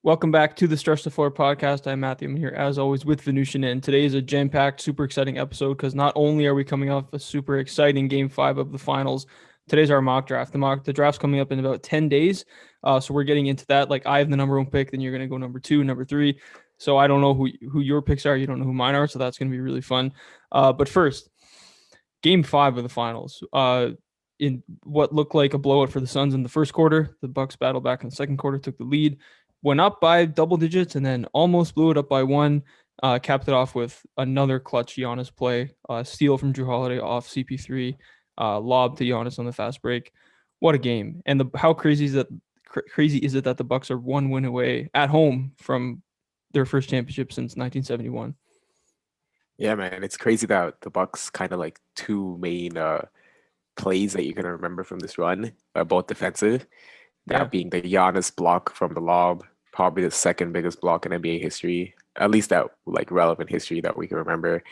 Welcome back to the Stretch the Floor podcast. I'm Matthew. I'm here as always with Venushan, and today is a jam-packed, super exciting episode because not only are we coming off a super exciting Game 5 of the finals, today's our mock draft. The draft's coming up in about 10 days, so we're getting into that. Like I have the number one pick, then you're going to go number two, number three. So I don't know who your picks are. You don't know who mine are, so that's going to be really fun. But first, Game 5 of the finals. In what looked like a blowout for the Suns in the first quarter, the Bucks battled back in the second quarter, took the lead, went up by double digits, and then almost blew it up by one. Capped it off with another clutch Giannis play, steal from Drew Holiday off CP3, lob to Giannis on the fast break. What a game! And how crazy is that? Crazy is it that the Bucks are one win away at home from their first championship since 1971? Yeah, man, it's crazy that the Bucks kind of like two main plays that you're gonna remember from this run are both defensive. Yeah, That being the Giannis block from the lob, probably the second biggest block in NBA history, at least that like relevant history that we can remember.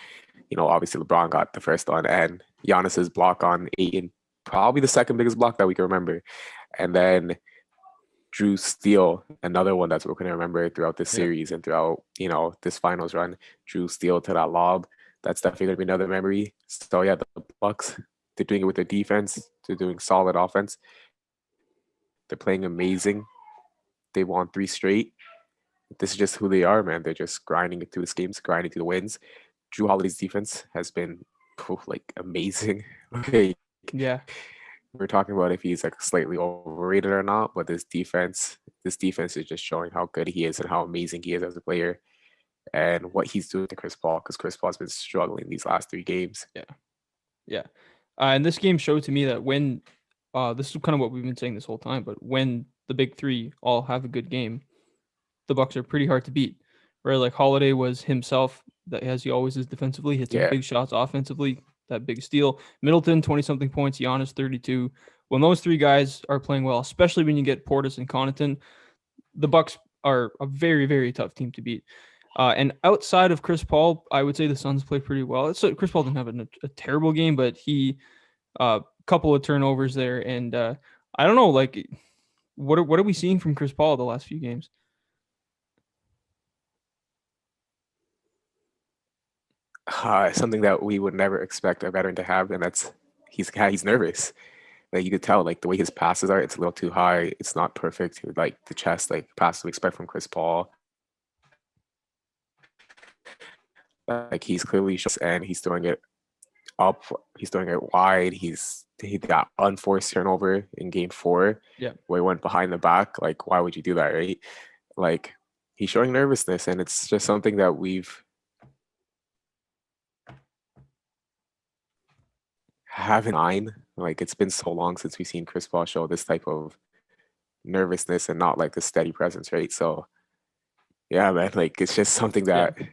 Obviously LeBron got the first one, and Giannis's block on Ayton, probably the second biggest block that we can remember. And then Drew Steele, another one that's we're gonna remember throughout this yeah. series and throughout, this finals run. Drew Steele to that lob. That's definitely gonna be another memory. So yeah, the Bucks, they're doing it with their defense, they're doing solid offense. They're playing amazing. They won three straight. This is just who they are, man. They're just grinding it through the games, grinding through the wins. Drew Holiday's defense has been like amazing. Okay, Yeah, we're talking about if he's like slightly overrated or not, but this defense is just showing how good he is and how amazing he is as a player and what he's doing to Chris Paul, because Chris Paul's been struggling these last three games. yeah, yeah. And this game showed to me that when this is kind of what we've been saying this whole time, but when the big three all have a good game, the Bucks are pretty hard to beat. Right, like Holiday was himself, that as he always is defensively, hit some Yeah, big shots offensively, that big steal. Middleton 20 something points, Giannis 32. When those three guys are playing well, especially when you get Portis and Connaughton, the Bucks are a very very tough team to beat. And outside of Chris Paul, I would say the Suns play pretty well. So Chris Paul didn't have a terrible game, but he couple of turnovers there, and I don't know, like what are we seeing from Chris Paul the last few games? something that we would never expect a veteran to have, and that's he's nervous. Like you could tell, like the way his passes are, it's a little too high. It's not perfect. Like the chest, like passes we expect from Chris Paul. Like he's clearly and he's throwing it up. He's throwing it wide. He got unforced turnover in game four Yeah, where he went behind the back. Like, why would you do that, right? Like he's showing nervousness, and it's just something that we've haven't mind. Like it's been so long since we've seen Chris Paul show this type of nervousness and not like the steady presence, right? So yeah, man, like it's just something yeah, that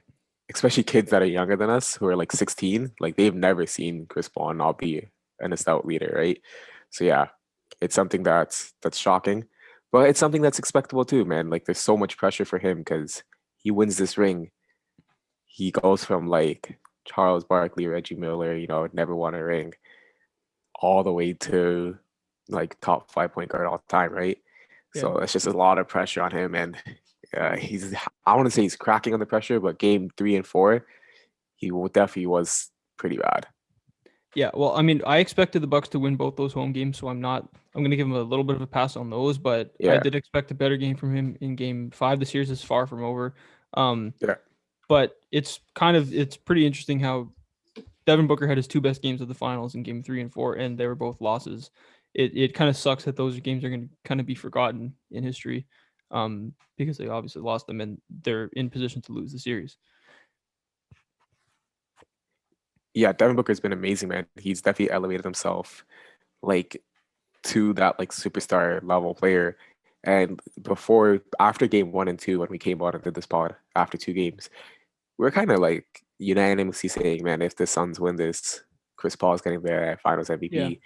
especially kids that are younger than us who are like 16, like they've never seen Chris Paul not be an stout leader, right? So yeah, it's something that's shocking, but it's something that's expectable too, man. Like there's so much pressure for him because he wins this ring. He goes from like Charles Barkley, Reggie Miller, never won a ring, all the way to like top five point guard all time, right? yeah. So it's just a lot of pressure on him, and I want to say he's cracking on the pressure, but game three and four, definitely was pretty bad. Yeah, well, I mean, I expected the Bucks to win both those home games, so I'm going to give him a little bit of a pass on those, but I Yeah, did expect a better game from him in game 5. The series is far from over. Um, yeah, but it's pretty interesting how Devin Booker had his two best games of the finals in game 3 and 4, and they were both losses. It kind of sucks that those games are going to kind of be forgotten in history, because they obviously lost them and they're in position to lose the series. yeah. Devin Booker's been amazing, man. He's definitely elevated himself like to that like superstar level player. And after game one and two, when we came out and did this pod after two games, we're kind of like unanimously saying, man, if the Suns win this, Chris Paul is getting their Finals Yeah, MVP.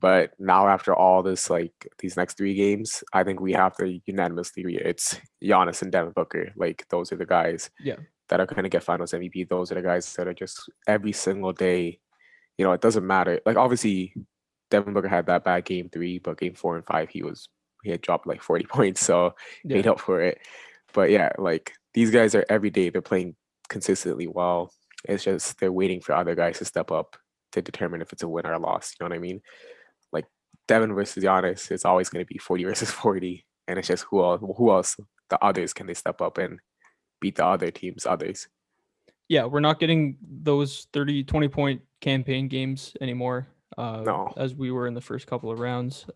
But now after all this, like these next three games, I think we have to unanimously agree it's Giannis and Devin Booker. Like those are the guys yeah, that are going to get Finals MVP. Those are the guys that are just every single day. It doesn't matter. Like obviously, Devin Booker had that bad game three, but game four and five, he was he had dropped like 40 points, so Yeah. made up for it. But yeah, like these guys are every day, they're playing consistently well. It's just they're waiting for other guys to step up to determine if it's a win or a loss. You know what I mean? Like Devin versus Giannis, it's always going to be 40 versus 40. And it's just who else, the others, can they step up and beat the other teams, others? Yeah, we're not getting those 30, 20 point campaign games anymore, No. as we were in the first couple of rounds.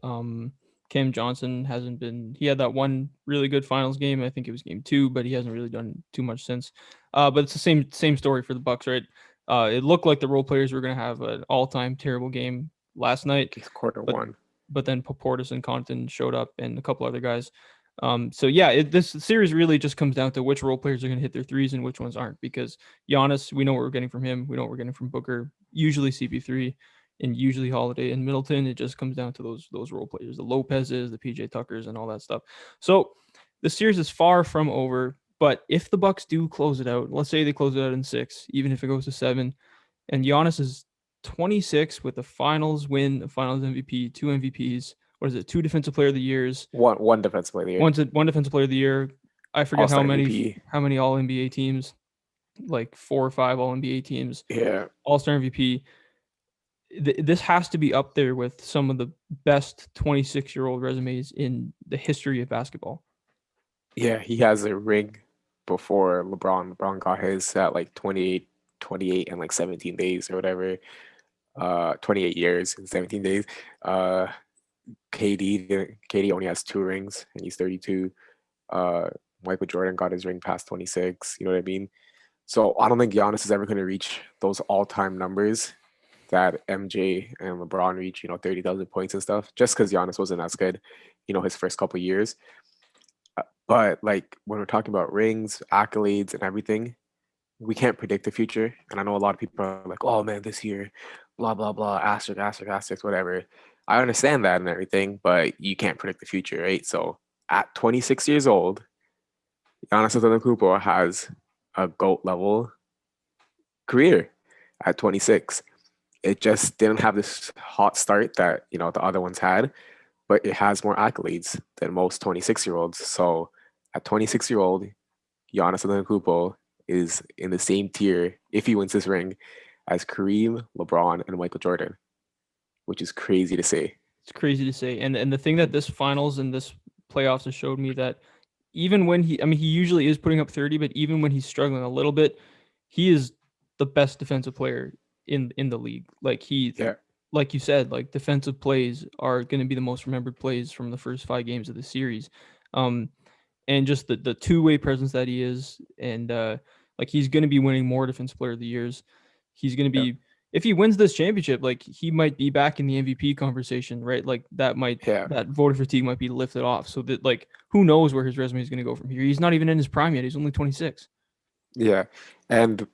Cam Johnson hasn't been. He had that one really good finals game. I think it was game two, but he hasn't really done too much since. But it's the same story for the Bucks, right? It looked like the role players were going to have an all time terrible game last night, It's quarter but one. then Portis and Connaughton showed up and a couple other guys. So yeah, this series really just comes down to which role players are going to hit their threes and which ones aren't. Because Giannis, we know what we're getting from him. We know what we're getting from Booker. Usually CP3, and usually Holiday and Middleton. It just comes down to those role players, the Lopez's, the PJ Tuckers, and all that stuff. So the series is far from over. But if the Bucks do close it out, let's say they close it out in 6, even if it goes to 7, and Giannis is 26 with a Finals win, a Finals MVP, 2 MVPs. What is it? 2 Defensive Player of the Years, One defensive player of the year, one Defensive Player of the Year. I forget how all-star many MVP. how many All NBA teams, like 4 or 5 All NBA teams, Yeah. All Star MVP. This has to be up there with some of the best 26-year-old resumes in the history of basketball. Yeah, he has a ring before LeBron. LeBron got his at like 28 and like 17 days or whatever. 28 years and 17 days. Uh, KD only has 2 rings and he's 32. Uh, Michael Jordan got his ring past 26. You know what I mean? So I don't think Giannis is ever going to reach those all-time numbers that MJ and LeBron reach. 30,000 points and stuff. Just because Giannis wasn't as good, his first couple years. But like when we're talking about rings, accolades, and everything, we can't predict the future. And I know a lot of people are like, "Oh man, this year, blah blah blah, asterisk, asterisk, asterisk, whatever." I understand that and everything, but you can't predict the future, right? So at 26 years old, Giannis Antetokounmpo has a GOAT level career at 26. It just didn't have this hot start that the other ones had, but it has more accolades than most 26-year-olds. So at 26-year-old, Giannis Antetokounmpo is in the same tier if he wins this ring as Kareem, LeBron, and Michael Jordan, which is crazy to say. It's crazy to say. And the thing that this finals and this playoffs has showed me that even when he usually is putting up 30, but even when he's struggling a little bit, he is the best defensive player in the league. Yeah, Like you said, like defensive plays are going to be the most remembered plays from the first 5 games of the series. Um, and just the two-way presence that he is, and like he's going to be winning more Defensive Player of the Years. He's going to yeah, be, if he wins this championship, like he might be back in the MVP conversation, right? Like yeah, that voter fatigue might be lifted off. So that, like, who knows where his resume is going to go from here? He's not even in his prime yet. He's only 26. yeah. And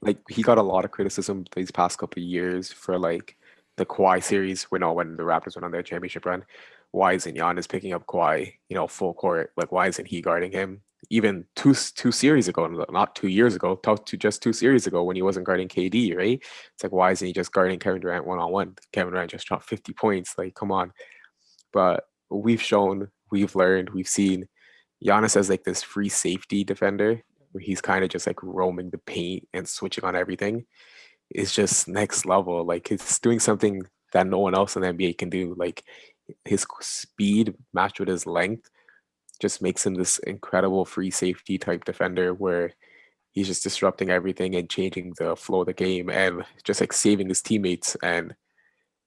like he got a lot of criticism these past couple of years for like the Kawhi series when the Raptors went on their championship run. Why isn't Giannis picking up Kawhi, full court? Like why isn't he guarding him? Even two series ago, not 2 years ago, to just 2 series ago when he wasn't guarding KD, right? It's like why isn't he just guarding Kevin Durant one on one? Kevin Durant just dropped 50 points. Like come on. But we've shown, we've learned, we've seen Giannis as like this free safety defender where he's kind of just like roaming the paint and switching on everything. It's just next level. Like it's doing something that no one else in the NBA can do. Like his speed matched with his length just makes him this incredible free safety type defender where he's just disrupting everything and changing the flow of the game and just like saving his teammates. And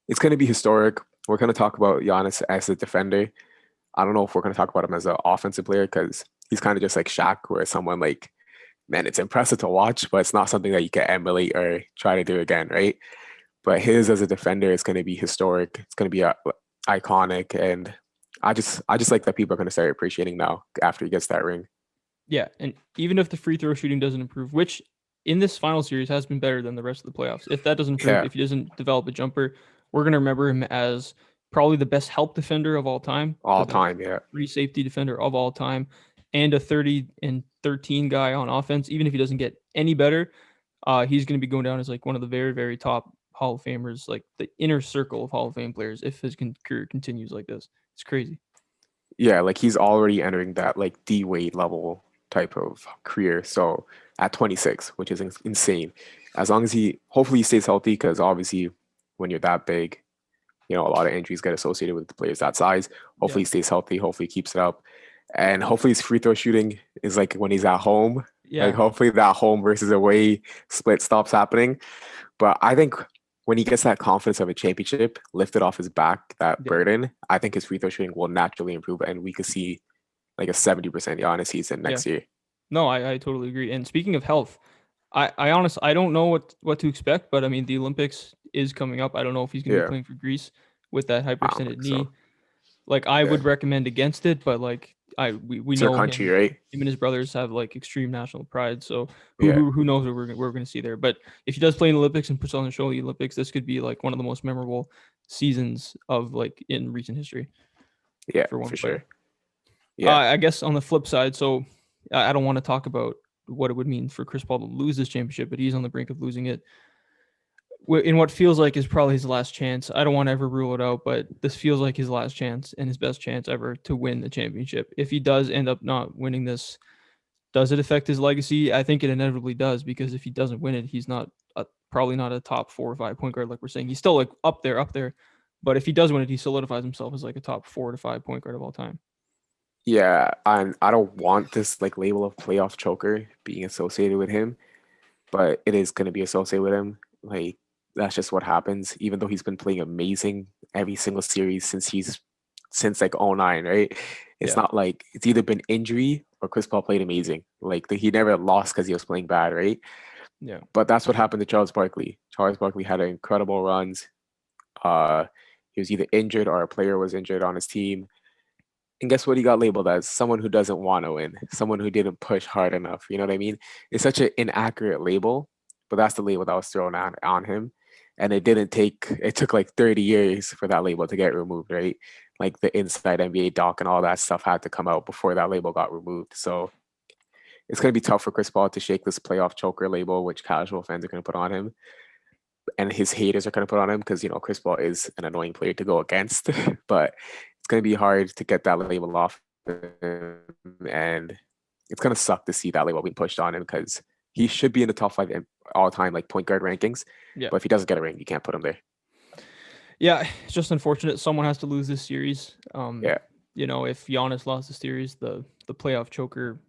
it's going to be historic. We're going to talk about Giannis as a defender. I don't know if we're going to talk about him as an offensive player because he's kind of just like Shaq, where someone like, man, it's impressive to watch, but it's not something that you can emulate or try to do again, right? But his as a defender is going to be historic. It's going to be iconic, and I just like that people are going to start appreciating now after he gets that ring. Yeah, and even if the free throw shooting doesn't improve, which in this final series has been better than the rest of the playoffs, if that doesn't improve, Yeah, if he doesn't develop a jumper, we're gonna remember him as probably the best help defender of all time, the all best time. Yeah, free safety defender of all time, and a 30 and 13 guy on offense. Even if he doesn't get any better, he's gonna be going down as like one of the very, very top Hall of Famers, like the inner circle of Hall of Fame players, if his career continues like this. It's crazy. Yeah, like he's already entering that like D Wade level type of career. So at 26, which is insane. As long as hopefully he stays healthy, because obviously when you're that big, a lot of injuries get associated with the players that size. Yeah. Hopefully he stays healthy. Hopefully he keeps it up, and hopefully his free throw shooting is like when he's at home. Like Yeah. hopefully that home versus away split stops happening. But I think when he gets that confidence of a championship lifted off his back, that Yeah. burden, I think his free throw shooting will naturally improve, and we could see like a 70% Giannis season Yeah. next year. No, I totally agree. And speaking of health, I honestly I don't know what to expect, but I mean the Olympics is coming up. I don't know if he's going to be Yeah, playing for Greece with that I don't hyperextended think so. knee. Like I Yeah, would recommend against it, but like we it's your know country, him. right? Him and his brothers have like extreme national pride. So Yeah, who knows what we're going to see there. But if he does play in the Olympics and puts on the show in the Olympics, this could be like one of the most memorable seasons of like in recent history yeah, for one for player. sure. Yeah, I guess on the flip side, so I don't want to talk about what it would mean for Chris Paul to lose this championship, but he's on the brink of losing it in what feels like is probably his last chance. I don't want to ever rule it out, but this feels like his last chance and his best chance ever to win the championship. If he does end up not winning this, does it affect his legacy? I think it inevitably does, because if he doesn't win it, he's probably not a top 4 or 5 point guard like we're saying. He's still like up there. But if he does win it, he solidifies himself as like a top 4 to 5 point guard of all time. yeah, and I don't want this like label of playoff choker being associated with him, but it is going to be associated with him. Like that's just what happens. Even though he's been playing amazing every single series since like '09, right? It's Yeah. not like it's either been injury or Chris Paul played amazing. Like he never lost because he was playing bad, right? Yeah. But that's what happened to Charles Barkley. Charles Barkley had incredible runs. Uh, he was either injured or a player was injured on his team. And guess what? He got labeled as someone who doesn't want to win, someone who didn't push hard enough. You know what I mean? It's such an inaccurate label, but that's the label that was thrown on him. And it took like 30 years for that label to get removed, right? Like the Inside NBA doc and all that stuff had to come out before that label got removed. So it's going to be tough for Chris Paul to shake this playoff choker label, which casual fans are going to put on him. And his haters are going to put on him because, Chris Paul is an annoying player to go against. But it's going to be hard to get that label off him, and it's going to suck to see that label being pushed on him because he should be in the top 5 all time like point guard rankings. Yeah. But if he doesn't get a ring, you can't put him there. Yeah, it's just unfortunate. Someone has to lose this series. Yeah, If Giannis lost the series, the playoff choker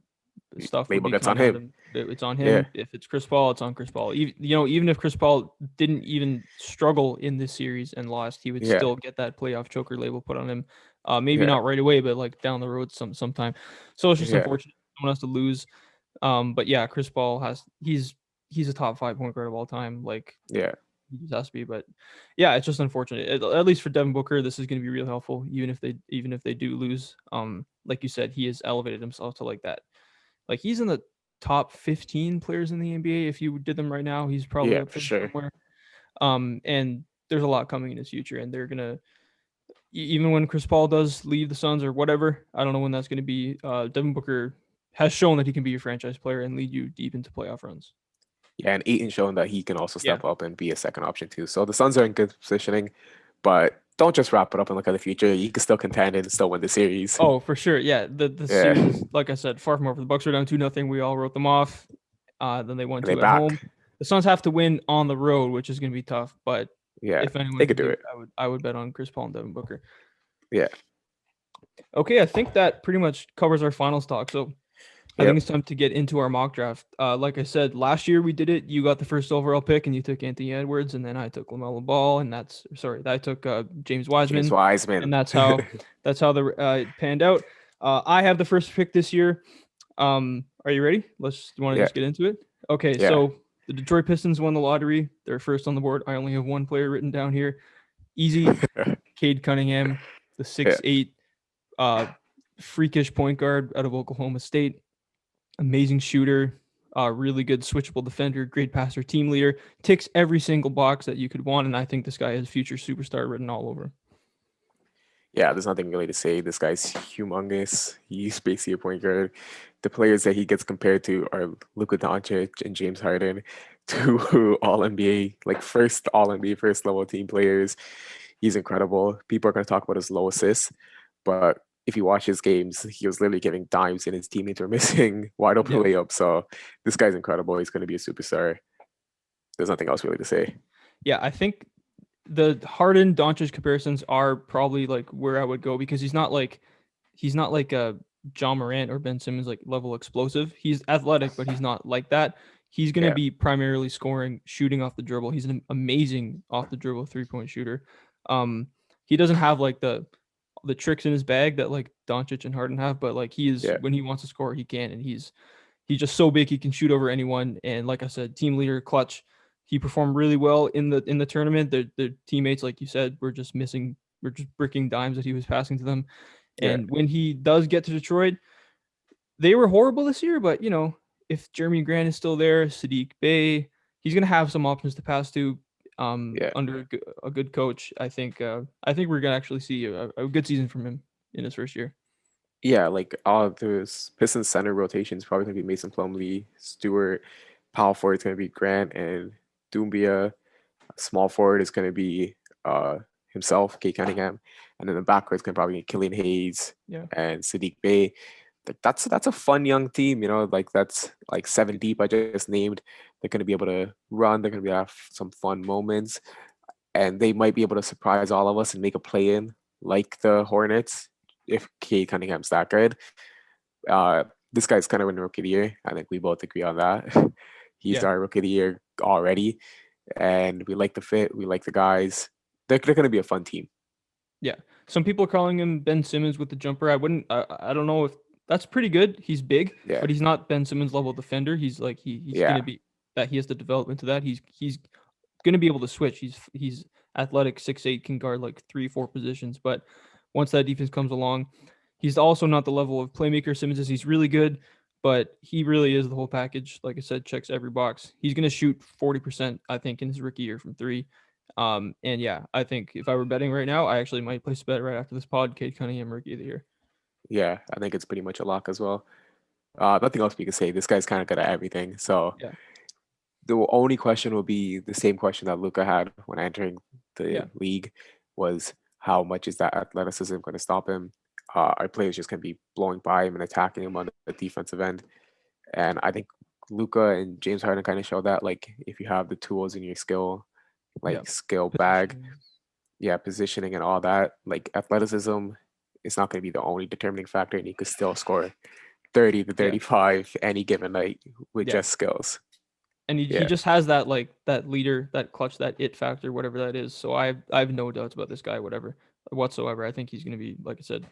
stuff would label be gets on coming at him. him. It's on Yeah, him. If it's Chris Paul, it's on Chris Paul. Even if Chris Paul didn't even struggle in this series and lost, he would yeah, still get that playoff choker label put on him. Maybe yeah, not right away, but like down the road sometime. So it's just yeah, unfortunate someone has to lose. But yeah, Chris Paul he's a top 5 point guard of all time. Like yeah, he just has to be. But yeah, it's just unfortunate. At least for Devin Booker, this is going to be real helpful, even if they do lose. Like you said, he has elevated himself to like that. Like he's in the top 15 players in the NBA. If you did them right now, he's probably yeah, up for there sure. somewhere. And there's a lot coming in his future, and they're gonna even when Chris Paul does leave the Suns or whatever. I don't know when that's going to be. Devin Booker has shown that he can be your franchise player and lead you deep into playoff runs. Yeah, and Aiton showing that he can also Yeah. step up and be a second option too. So the Suns are in good positioning, but don't just wrap it up and look at the future. You can still contend and still win the series. Oh, for sure. Yeah. The Yeah, series, and like I said, far from over. The Bucks are down 2-0. We all wrote them off. Then they won they 2 at home. back. The Suns have to win on the road, which is going to be tough. But Yeah, if anyone they can could do do it, it. I would bet on Chris Paul and Devin Booker. Yeah. Okay, I think that pretty much covers our finals talk. So I think Yep. it's time to get into our mock draft. Like I said, last year we did it. You got the first overall pick, and you took Anthony Edwards, and then I took LaMelo Ball, and I took James James Wiseman, and Wiseman. that's how the it panned out. I have the first pick this year. Are you ready? You want to Yeah. just get into it? Okay, Yeah. so the Detroit Pistons won the lottery. They're first on the board. I only have one player written down here. Easy, Cade Cunningham, the Yeah. 6'8", uh, freakish point guard out of Oklahoma State. Amazing shooter, really good switchable defender, great passer, team leader. Ticks every single box that you could want, and I think this guy has future superstar written all over him. Yeah, there's nothing really to say. This guy's humongous. He's basically a point guard. The players that he gets compared to are Luka Doncic and James Harden, two All NBA, like first All NBA, first level team players. He's incredible. People are going to talk about his low assists, but if you watch his games, he was literally giving dimes and his teammates were missing wide open Yeah. layups. So this guy's incredible. He's going to be a superstar. There's nothing else really to say. Yeah, I think the Harden Doncic comparisons are probably like where I would go because he's not like a John Morant or Ben Simmons like level explosive. He's athletic, but he's not like that. He's gonna Yeah, be primarily scoring, shooting off the dribble. He's an amazing off the dribble 3 point shooter. Um, he doesn't have like the tricks in his bag that like Doncic and Harden have, but like he is yeah, when he wants to score, he can, and he's just so big he can shoot over anyone. And like I said, team leader, clutch. He performed really well in the tournament. The teammates, like you said, were just bricking dimes that he was passing to them. yeah, And when he does get to Detroit, they were horrible this year. But if Jeremy Grant is still there, Sadiq Bey, he's gonna have some options to pass to. yeah. Under a good coach, I think. I think we're gonna actually see a good season from him in his first year. Yeah, like all of those Pistons center rotations probably gonna be Mason Plumlee, Stewart, power forward is gonna be Grant and Doumbia. Small forward is gonna be himself, Kate Cunningham, and then the backcourt is gonna probably be Killian Hayes Yeah, and Sadiq Bey. That's a fun young team, like that's like seven deep I just named. They're gonna be able to run, they're gonna be have some fun moments, and they might be able to surprise all of us and make a play in like the Hornets if Kate Cunningham's that good. Uh, this guy's kind of in rookie of the year. I think we both agree on that. He's yeah. our rookie of the year already, and we like the fit. We like the guys. They're going to be a fun team. Yeah. Some people are calling him Ben Simmons with the jumper. I wouldn't. I don't know if that's pretty good. He's big, Yeah, but he's not Ben Simmons level defender. He's like he's yeah, gonna be that he has to develop into that. He's gonna be able to switch. He's athletic, 6'8", can guard like 3-4 positions. But once that defense comes along, he's also not the level of playmaker Simmons is. He's really good, but he really is the whole package. Like I said, checks every box. He's gonna shoot 40%, I think, in his rookie year from three. And yeah, I think if I were betting right now, I actually might place a bet right after this pod. Cade Cunningham, rookie of the year. yeah. I think it's pretty much a lock as well. Nothing else we can say. This guy's kind of good at everything. So Yeah, the only question will be the same question that Luca had when entering the yeah, league was how much is that athleticism going to stop him? Our players just going to be blowing by him and attacking him on the defensive end. And I think Luca and James Harden kind of show that, like, if you have the tools in your yeah. skill bag, Positioning. yeah, positioning and all that, like athleticism is not going to be the only determining factor, and you could still score 30 to Yeah, 35 any given night with yeah. just skills. And he Yeah. just has that like that leader, that clutch, that it factor, whatever that is. So I have no doubts about this guy, whatever whatsoever. I think he's gonna be, like I said,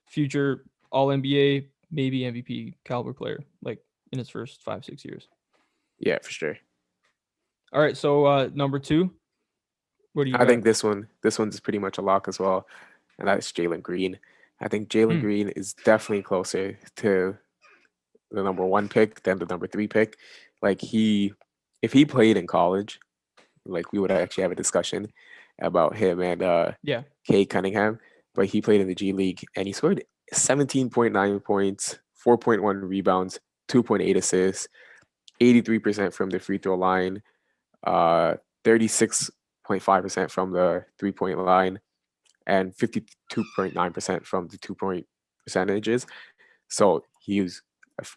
future All NBA, maybe MVP caliber player, like in his first 5-6 years. Yeah, for sure. All right, so number two, what do you I got? think this one's pretty much a lock as well, and that's Jalen Green. I think Jalen Hmm. Green is definitely closer to the number one pick than the number three pick. Like if he played in college, like we would actually have a discussion about him and Yeah, Kay Cunningham. But he played in the G League and he scored 17.9 points, 4.1 rebounds, 2.8 assists, 83% from the free throw line, 36.5% from the 3 point line, and 52.9% from the 2 point percentages. So he's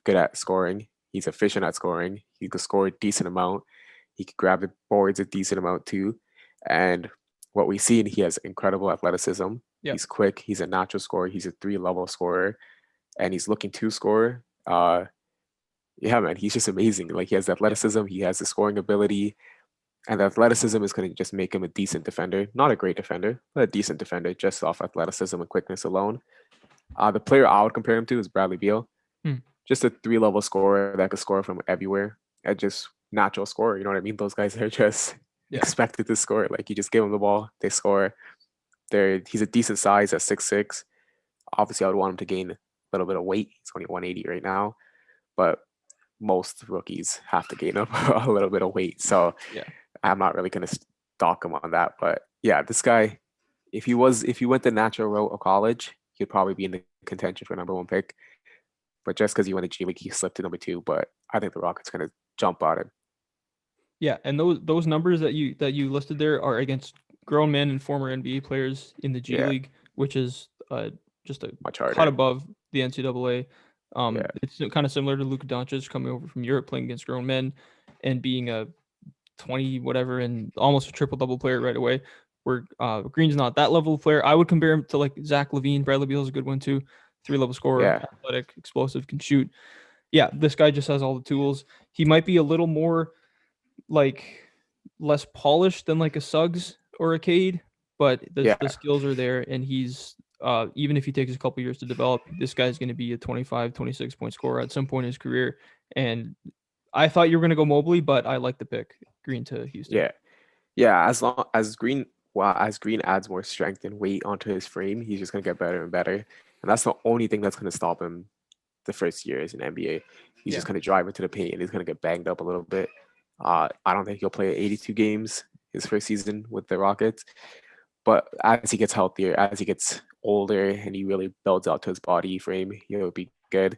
good at scoring. He's efficient at scoring. He could score a decent amount. He could grab the boards a decent amount too. And what we see, he has incredible athleticism. yeah, He's quick. He's a natural scorer. He's a three-level scorer, and he's looking to score. Yeah, man, he's just amazing. Like he has the yeah, athleticism. He has the scoring ability, and the athleticism is going to just make him a decent defender. Not a great defender, but a decent defender just off athleticism and quickness alone. The player I would compare him to is Bradley Beal, hmm. just a three-level scorer that could score from everywhere. And just natural scorer. You know what I mean? Those guys are just Yeah, expected to score. Like you just give them the ball, they score. He's a decent size at 6'6". Obviously, I would want him to gain a little bit of weight. He's only 180 right now, but most rookies have to gain up a little bit of weight. So yeah. I'm not really gonna stalk him on that. But yeah, this guy, if he went the natural route of college, he'd probably be in the contention for number one pick. But just because he went to G League, he slipped to number two. But I think the Rockets gonna jump on him. Yeah, and those numbers that you listed there are against grown men and former NBA players in the G Yeah, League, which is just a Much cut harder. above the NCAA. Yeah. It's kind of similar to Luka Doncic coming over from Europe, playing against grown men, and being a 20 whatever and almost a triple double player right away. Where Green's not that level of player. I would compare him to like Zach LaVine. Bradley Beal's a good one too. 3-level scorer, Yeah. athletic, explosive, can shoot. Yeah, this guy just has all the tools. He might be a little more like less polished than like a Suggs or a Cade, but the Yeah. skills are there, and he's even if he takes a couple years to develop, this guy's going to be a 25, 26 point scorer at some point in his career. And I thought you were going to go Mobley, but I like the pick, Green to Houston. Yeah. Yeah. As long as Green, well, as Green adds more strength and weight onto his frame, he's just gonna get better and better. And that's the only thing that's gonna stop him the first years in NBA. He's Yeah. just gonna drive into the paint and he's gonna get banged up a little bit. I don't think he'll play 82 games his first season with the Rockets. But as he gets healthier, as he gets older, and he really builds out to his body frame, he'll be good.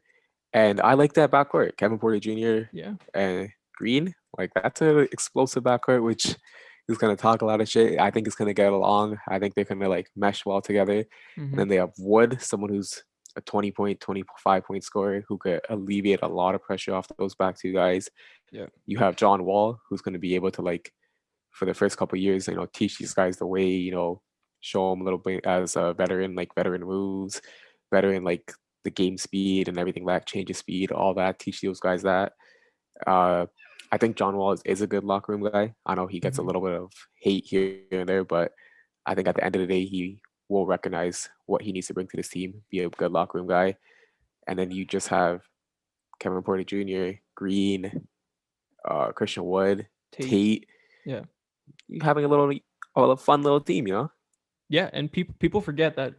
And I like that backcourt, Kevin Porter Jr. Yeah. and Green. Like that's an explosive backcourt, which is gonna talk a lot of shit. I think it's gonna get along. I think they're gonna like mesh well together. And Mm-hmm. then they have Wood, someone who's a 20 point, 25-point scorer who could alleviate a lot of pressure off those back two guys. Yeah. You have John Wall, who's gonna be able to like for the first couple of years, teach these guys the way, show them a little bit as a veteran, like veteran moves, veteran like the game speed and everything that changes speed, all that. Teach those guys that. Uh, I think John Wall is a good locker room guy. I know he gets a Mm-hmm. little bit of hate here and there, but I think at the end of the day, he will recognize what he needs to bring to this team, be a good locker room guy. And then you just have Kevin Porter Jr., Green, Christian Wood, Tate. Tate. Yeah. You having a fun little team. Yeah. And people forget that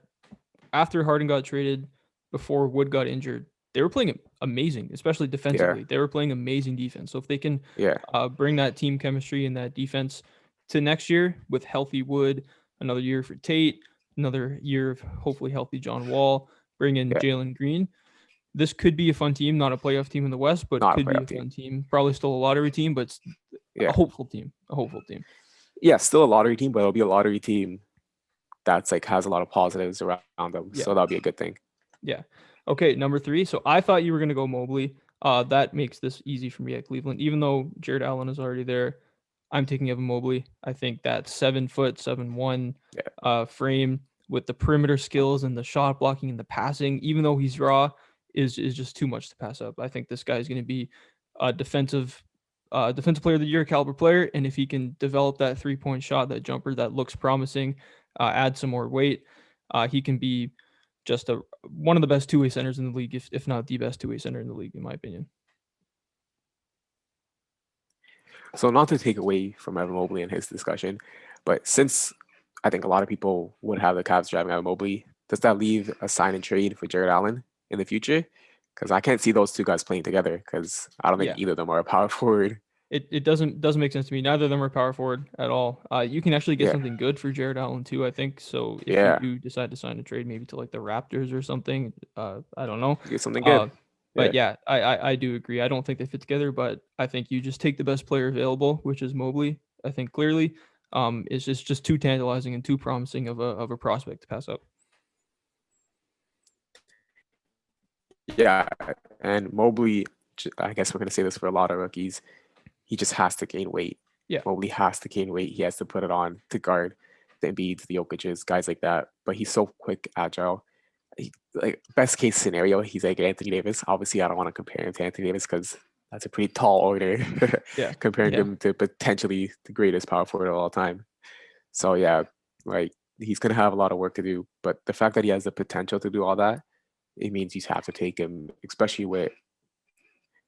after Harden got traded, before Wood got injured, they were playing amazing, especially Yeah, defensively. They were playing amazing defense. So if they can yeah, bring that team chemistry and that defense to next year with healthy Wood, another year for Tate, another year of hopefully healthy John Wall, bring in yeah. Jalen Green. This could be a fun team, not a playoff team in the West, but Not a could be playoff a team. fun team. Probably still a lottery team, but a Yeah, hopeful team. A hopeful team. yeah. Still a lottery team, but it'll be a lottery team that's like has a lot of positives around them. So Yeah. that'll be a good thing. Yeah. Okay, number 3. So I thought you were gonna go Mobley. That makes this easy for me at Cleveland. Even though Jared Allen is already there, I'm taking Evan Mobley. I think that 7 foot 7'1" Yeah, frame with the perimeter skills and the shot blocking and the passing, even though he's raw, is just too much to pass up. I think this guy is gonna be a defensive player of the year caliber player, and if he can develop that 3-point shot, that jumper that looks promising, add some more weight, he can be just one of the best two-way centers in the league, if not the best two-way center in the league, in my opinion. so not to take away from Evan Mobley and his discussion, but since I think a lot of people would have the Cavs driving Evan Mobley, does that leave a sign and trade for Jared Allen in the future? Because I can't see those two guys playing together because I don't think Yeah, either of them are a power forward. it doesn't make sense to me. Neither of them are power forward at all. You can actually get Yeah, something good for Jared Allen too, I think. So if you yeah, do decide to sign a trade, maybe to like the Raptors or something, I don't know. get something good. Uh, but Yeah, yeah, I do agree. I don't think they fit together, but I think you just take the best player available, which is Mobley. I think clearly, it's just too tantalizing and too promising of a prospect to pass up. yeah. And Mobley, I guess we're gonna say this for a lot of rookies. He just has to gain weight. Yeah, Mobley has to gain weight. He has to put it on to guard the Embiids, the Jokic's, guys like that. But he's so quick, agile. Like best case scenario, he's like Anthony Davis. Obviously, I don't want to compare him to Anthony Davis because that's a pretty tall order yeah, comparing yeah. him to potentially the greatest power forward of all time. So yeah, like he's gonna have a lot of work to do. But the fact that he has the potential to do all that, it means you have to take him, especially with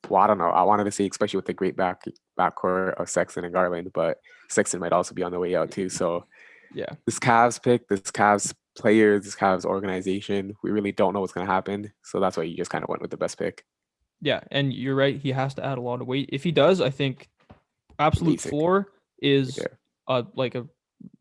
well, I don't know. I wanted to say especially with the great backcourt of Sexton and Garland, but Sexton might also be on the way out too. So Yeah. this Cavs pick, this Cavs players, this Cavs organization, we really don't know what's going to happen. So that's why you just kind of went with the best pick. Yeah, and you're right. He has to add a lot of weight. If he does, I think absolute Amazing. floor is Yeah. like a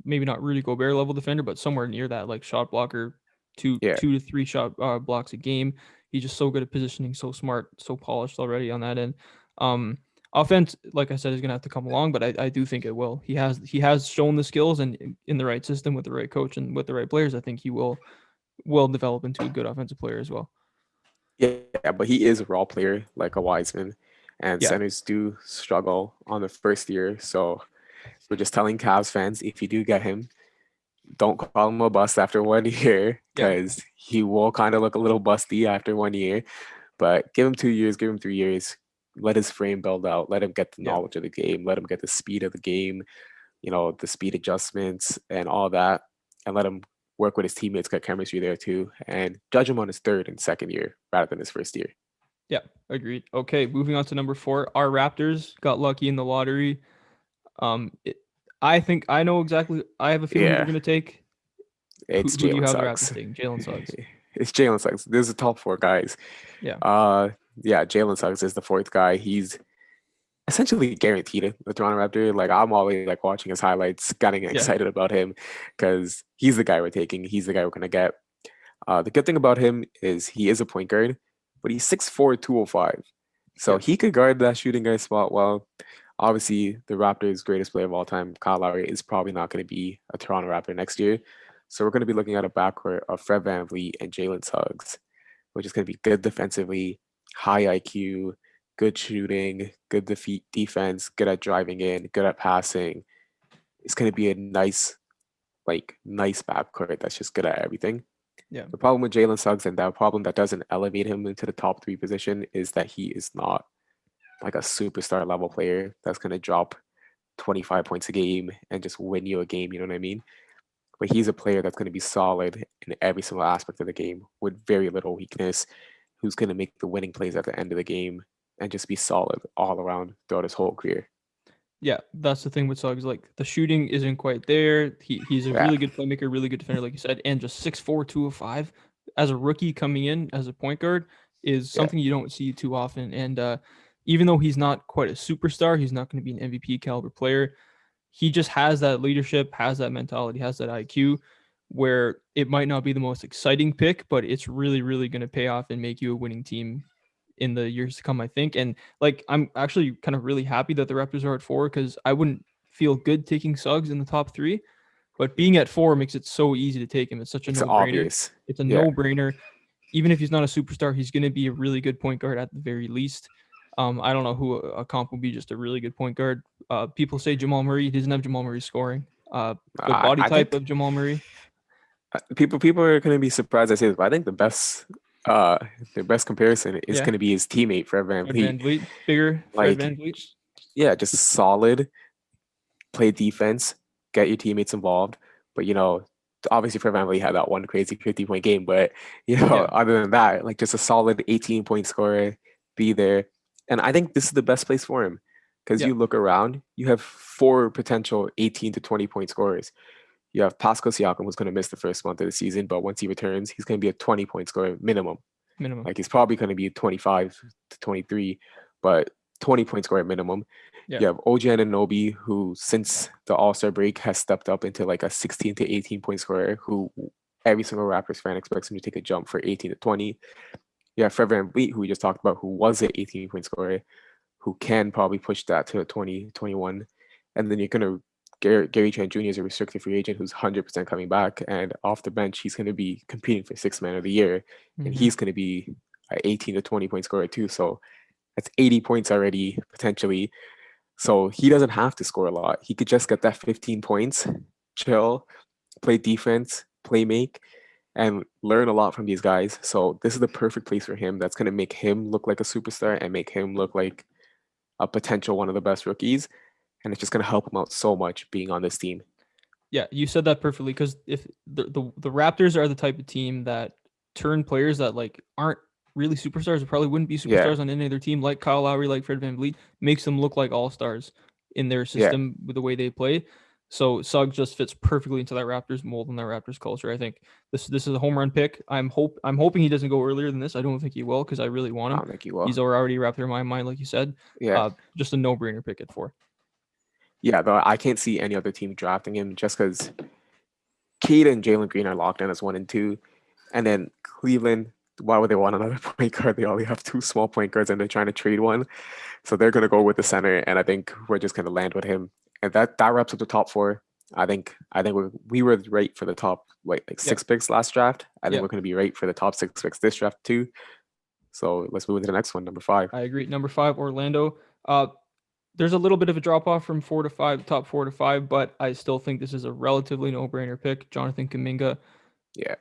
maybe not Rudy Gobert level defender, but somewhere near that, like shot blocker, two Yeah. two to three shot blocks a game. He's just so good at positioning, so smart, so polished already on that end. Um, Offense, like I said, is gonna have to come along, but I do think it will. He has shown the skills, and in the right system with the right coach and with the right players, I think he will will develop into a good offensive player as well. Yeah, but he is a raw player like a Wiseman, and Yeah, centers do struggle on the first year. So we're just telling Cavs fans, if you do get him, don't call him a bust after 1 year yeah, because he will kind of look a little busty after 1 year. But give him 2 years, give him 3 years, let his frame build out, let him get the yeah. knowledge of the game, let him get the speed of the game, the speed adjustments and all that, and let him work with his teammates, get chemistry there too, and judge him on his third and second year rather than his first year. Yeah, agreed. Okay, moving on to number four. Our Raptors got lucky in the lottery. Um, it, I think I know exactly. I have a feeling you're Yeah, gonna take. Who it's who do you Jalen have the Raptors Suggs. taking? Jalen Suggs. It's Jalen Suggs. There's the top four guys. Yeah, Uh, yeah, Jalen Suggs is the fourth guy. He's essentially guaranteed the Toronto Raptor. Like I'm always like watching his highlights, getting yeah, excited about him because he's the guy we're taking. He's the guy we're gonna get. The good thing about him is he is a point guard, but he's 6'4", 205. So yeah, he could guard that shooting guard spot well. Obviously, the Raptors' greatest player of all time, Kyle Lowry, is probably not going to be a Toronto Raptor next year. So we're going to be looking at a backcourt of Fred VanVleet and Jalen Suggs, which is going to be good defensively, high IQ, good shooting, good defense, good at driving in, good at passing. It's going to be a nice backcourt that's just good at everything. yeah, The problem with Jalen Suggs and that problem that doesn't elevate him into the top three position is that he is not like a superstar level player that's going to drop 25 points a game and just win you a game. You know what I mean? But he's a player that's going to be solid in every single aspect of the game with very little weakness, who's going to make the winning plays at the end of the game and just be solid all around throughout his whole career. yeah. That's the thing with Suggs. Like the shooting isn't quite there. He's a Yeah, really good playmaker, really good defender, like you said, and just 6'4", 205 as a rookie coming in as a point guard is yeah, something you don't see too often. And even though he's not quite a superstar, he's not going to be an MVP caliber player. He just has that leadership, has that mentality, has that IQ where it might not be the most exciting pick, but it's really, really going to pay off and make you a winning team in the years to come, I think. And like, I'm actually kind of really happy that the Raptors are at four because I wouldn't feel good taking Suggs in the top three, but being at four makes it so easy to take him. It's such a it's no brainer. obvious. It's a Yeah, no brainer. Even if he's not a superstar, he's going to be a really good point guard at the very least. I don't know who a comp would be, just a really good point guard. People say Jamal Murray. He doesn't have Jamal Murray scoring. The body I type think of Jamal Murray. people are going to be surprised I say this, but I think uh the best comparison is Yeah. going to be his teammate Fred Fred VanVleet. Van Vliet. Bigger Fred Like, Van Vliet. yeah, just solid, play defense, get your teammates involved. But obviously Fred VanVleet had that one crazy 50-point game, but Yeah. other than that, like just a solid 18-point scorer, be there. And I think this is the best place for him because Yeah. you look around, you have four potential 18 to 20-point scorers. You have Pascal Siakam, who's going to miss the first month of the season, but once he returns, he's going to be a 20-point scorer minimum. Minimum. Like he's probably going to be 25 to 23, but 20 point scorer minimum. Yeah. You have OG Anunoby, who since the All Star break has stepped up into like a 16 to 18-point scorer, who every single Raptors fan expects him to take a jump for 18 to 20. You have Fred VanVleet, who we just talked about, who was an 18-point scorer, who can probably push that to a 20, 21. And then you're going to Gary Trent Jr. is a restricted free agent who's 100% coming back. And off the bench, he's going to be competing for sixth man of the year. And Mm-hmm. he's going to be an 18 to 20-point scorer too. So that's 80 points already, potentially. So he doesn't have to score a lot. He could just get that 15 points, chill, play defense, play make, and learn a lot from these guys. So this is the perfect place for him. That's going to make him look like a superstar and make him look like a potential one of the best rookies. And it's just going to help him out so much being on this team. Yeah, you said that perfectly because if the Raptors are the type of team that turn players that like aren't really superstars or probably wouldn't be Yeah, superstars on any other team, like Kyle Lowry, like Fred VanVleet, makes them look like all stars in their yeah. system with the way they play. So Suggs just fits perfectly into that Raptors mold and that Raptors culture. I think this is a home run pick. I'm hoping he doesn't go earlier than this. I don't think he will because I really want I him. don't think he will. He's already Raptor in my mind, like you said. Yeah, Just a no brainer pick at four. yeah. Though I can't see any other team drafting him just because Cade and Jalen Green are locked in as 1 and 2, and then Cleveland. Why would they want another point guard? They only have two small point guards, and they're trying to trade one. So they're gonna go with the center, and I think we're just gonna land with him. And that wraps up the top four. I think we were right for the top like Yep, 6 picks last draft. I think we're yep. going to be right for the top 6 picks this draft too. So let's move into the next one, number 5. I agree. Number 5, Orlando. There's a little bit of a drop off from 4 to 5, top 4 to 5, but I still think this is a relatively no brainer pick. Jonathan Kuminga, Yeah,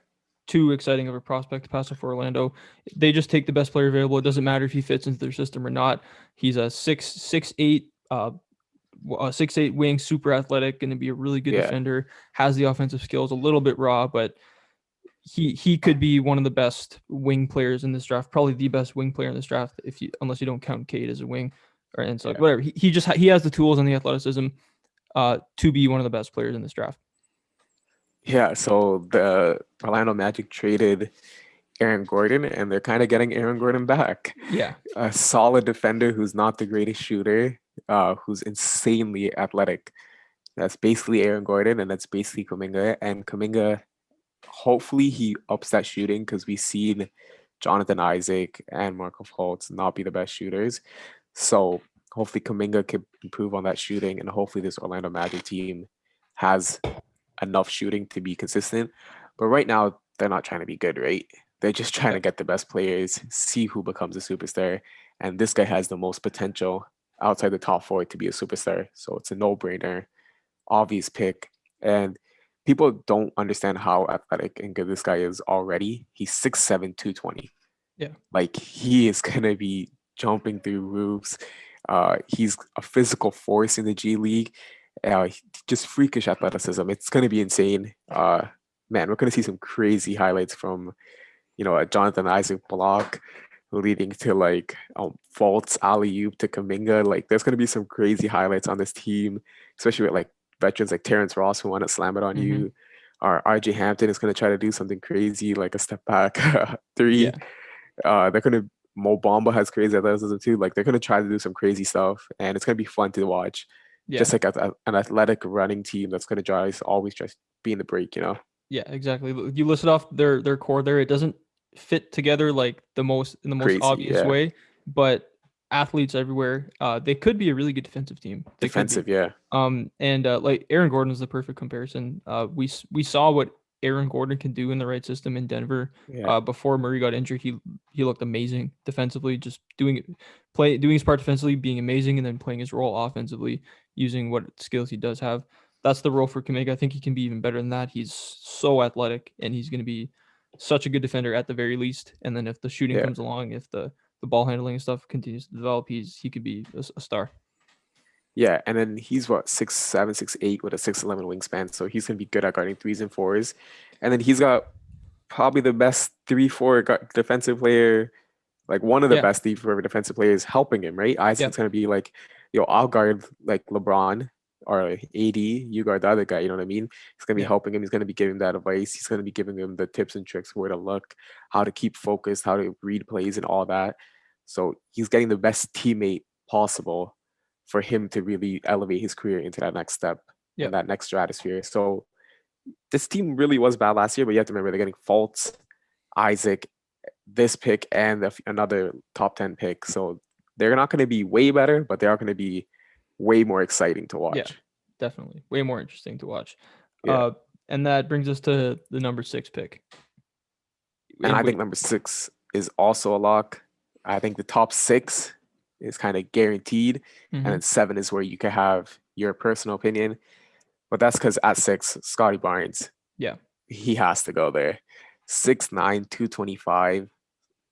too exciting of a prospect to pass up for Orlando. They just take the best player available. It doesn't matter if he fits into their system or not. He's a 6'8" wing, super athletic, going to be a really good yeah, defender. Has the offensive skills, a little bit raw, but he could be one of the best wing players in this draft. Probably the best wing player in this draft, if you unless you don't count Cade as a wing. Or and so yeah, whatever. He has the tools and the athleticism to be one of the best players in this draft. yeah. So the Orlando Magic traded Aaron Gordon, and they're kind of getting Aaron Gordon back. Yeah, A solid defender who's not the greatest shooter, who's insanely athletic. That's basically Aaron Gordon, and that's basically Kuminga. And Kuminga, hopefully, he ups that shooting because we've seen Jonathan Isaac and Marco Fultz not be the best shooters. So hopefully, Kuminga could improve on that shooting, and hopefully, this Orlando Magic team has enough shooting to be consistent. But right now, they're not trying to be good, right? They're just trying to yep, get the best players, see who becomes a superstar. And this guy has the most potential outside the top 4 to be a superstar. So it's a no brainer, obvious pick. And people don't understand how athletic and good this guy is already. He's 6'7, 220. yeah, Like he is going to be jumping through roofs. He's a physical force in the G League. Just freakish athleticism. It's going to be insane. Man, we're going to see some crazy highlights from a Jonathan Isaac block leading to like faults alley oop to Kaminga. Like there's going to be some crazy highlights on this team, especially with like veterans like Terrence Ross who want to slam it on mm-hmm. you. Or RJ Hampton is going to try to do something crazy like a step back three. Yeah, They're gonna Mo Bamba has crazy athleticism too. Like they're gonna try to do some crazy stuff, and it's gonna be fun to watch. yeah. Just like an athletic running team that's gonna always just be in the break. Yeah, exactly. You listed off their core there. It doesn't fit together like the most Crazy, obvious yeah. way, but athletes everywhere. They could be a really good defensive team. They could be. Defensive, yeah, And like Aaron Gordon is the perfect comparison. We saw what Aaron Gordon can do in the right system in Denver. yeah, Before Murray got injured, he looked amazing defensively, just doing his part defensively, being amazing, and then playing his role offensively, using what skills he does have. That's the role for Kamiga. I think he can be even better than that. He's so athletic, and he's going to be such a good defender at the very least. And then if the shooting yeah, comes along, if the ball handling and stuff continues to develop, he could be a star. yeah. And then he's what 6'7", 6'8" with a 6'11" wingspan, so he's gonna be good at guarding threes and fours. And then he's got probably the best 3-4 defensive player, like one of the Yeah. best defensive players helping him, right? Isaac's Yep. gonna be like, I'll guard like LeBron or AD, you guard the other guy, you know what I mean? He's gonna be Yeah. helping him, he's gonna be giving that advice, he's gonna be giving him the tips and tricks, where to look, how to keep focused, how to read plays and all that. So he's getting the best teammate possible for him to really elevate his career into that next step and Yep. that next stratosphere. So this team really was bad last year, but you have to remember they're getting Fultz, Isaac, this pick, and another top 10 pick. So they're not going to be way better, but they are going to be way more exciting to Yeah. watch. Definitely. Way more interesting to watch. Yeah. And that brings us to the number 6 pick. And And I think number 6 is also a lock. I think the top 6 is kind of guaranteed. And mm-hmm. then 7 is where you can have your personal opinion. But that's because at 6, Scotty Barnes, Yeah. he has to go there. 6'9", 225,